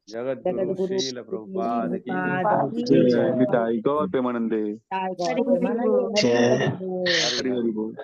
जगत गुरु श्रील प्रभुपाद की जय जय। निताई गौर प्रेमानंदे। हरि बोल। जय हरि हरि हरि हरि बोल।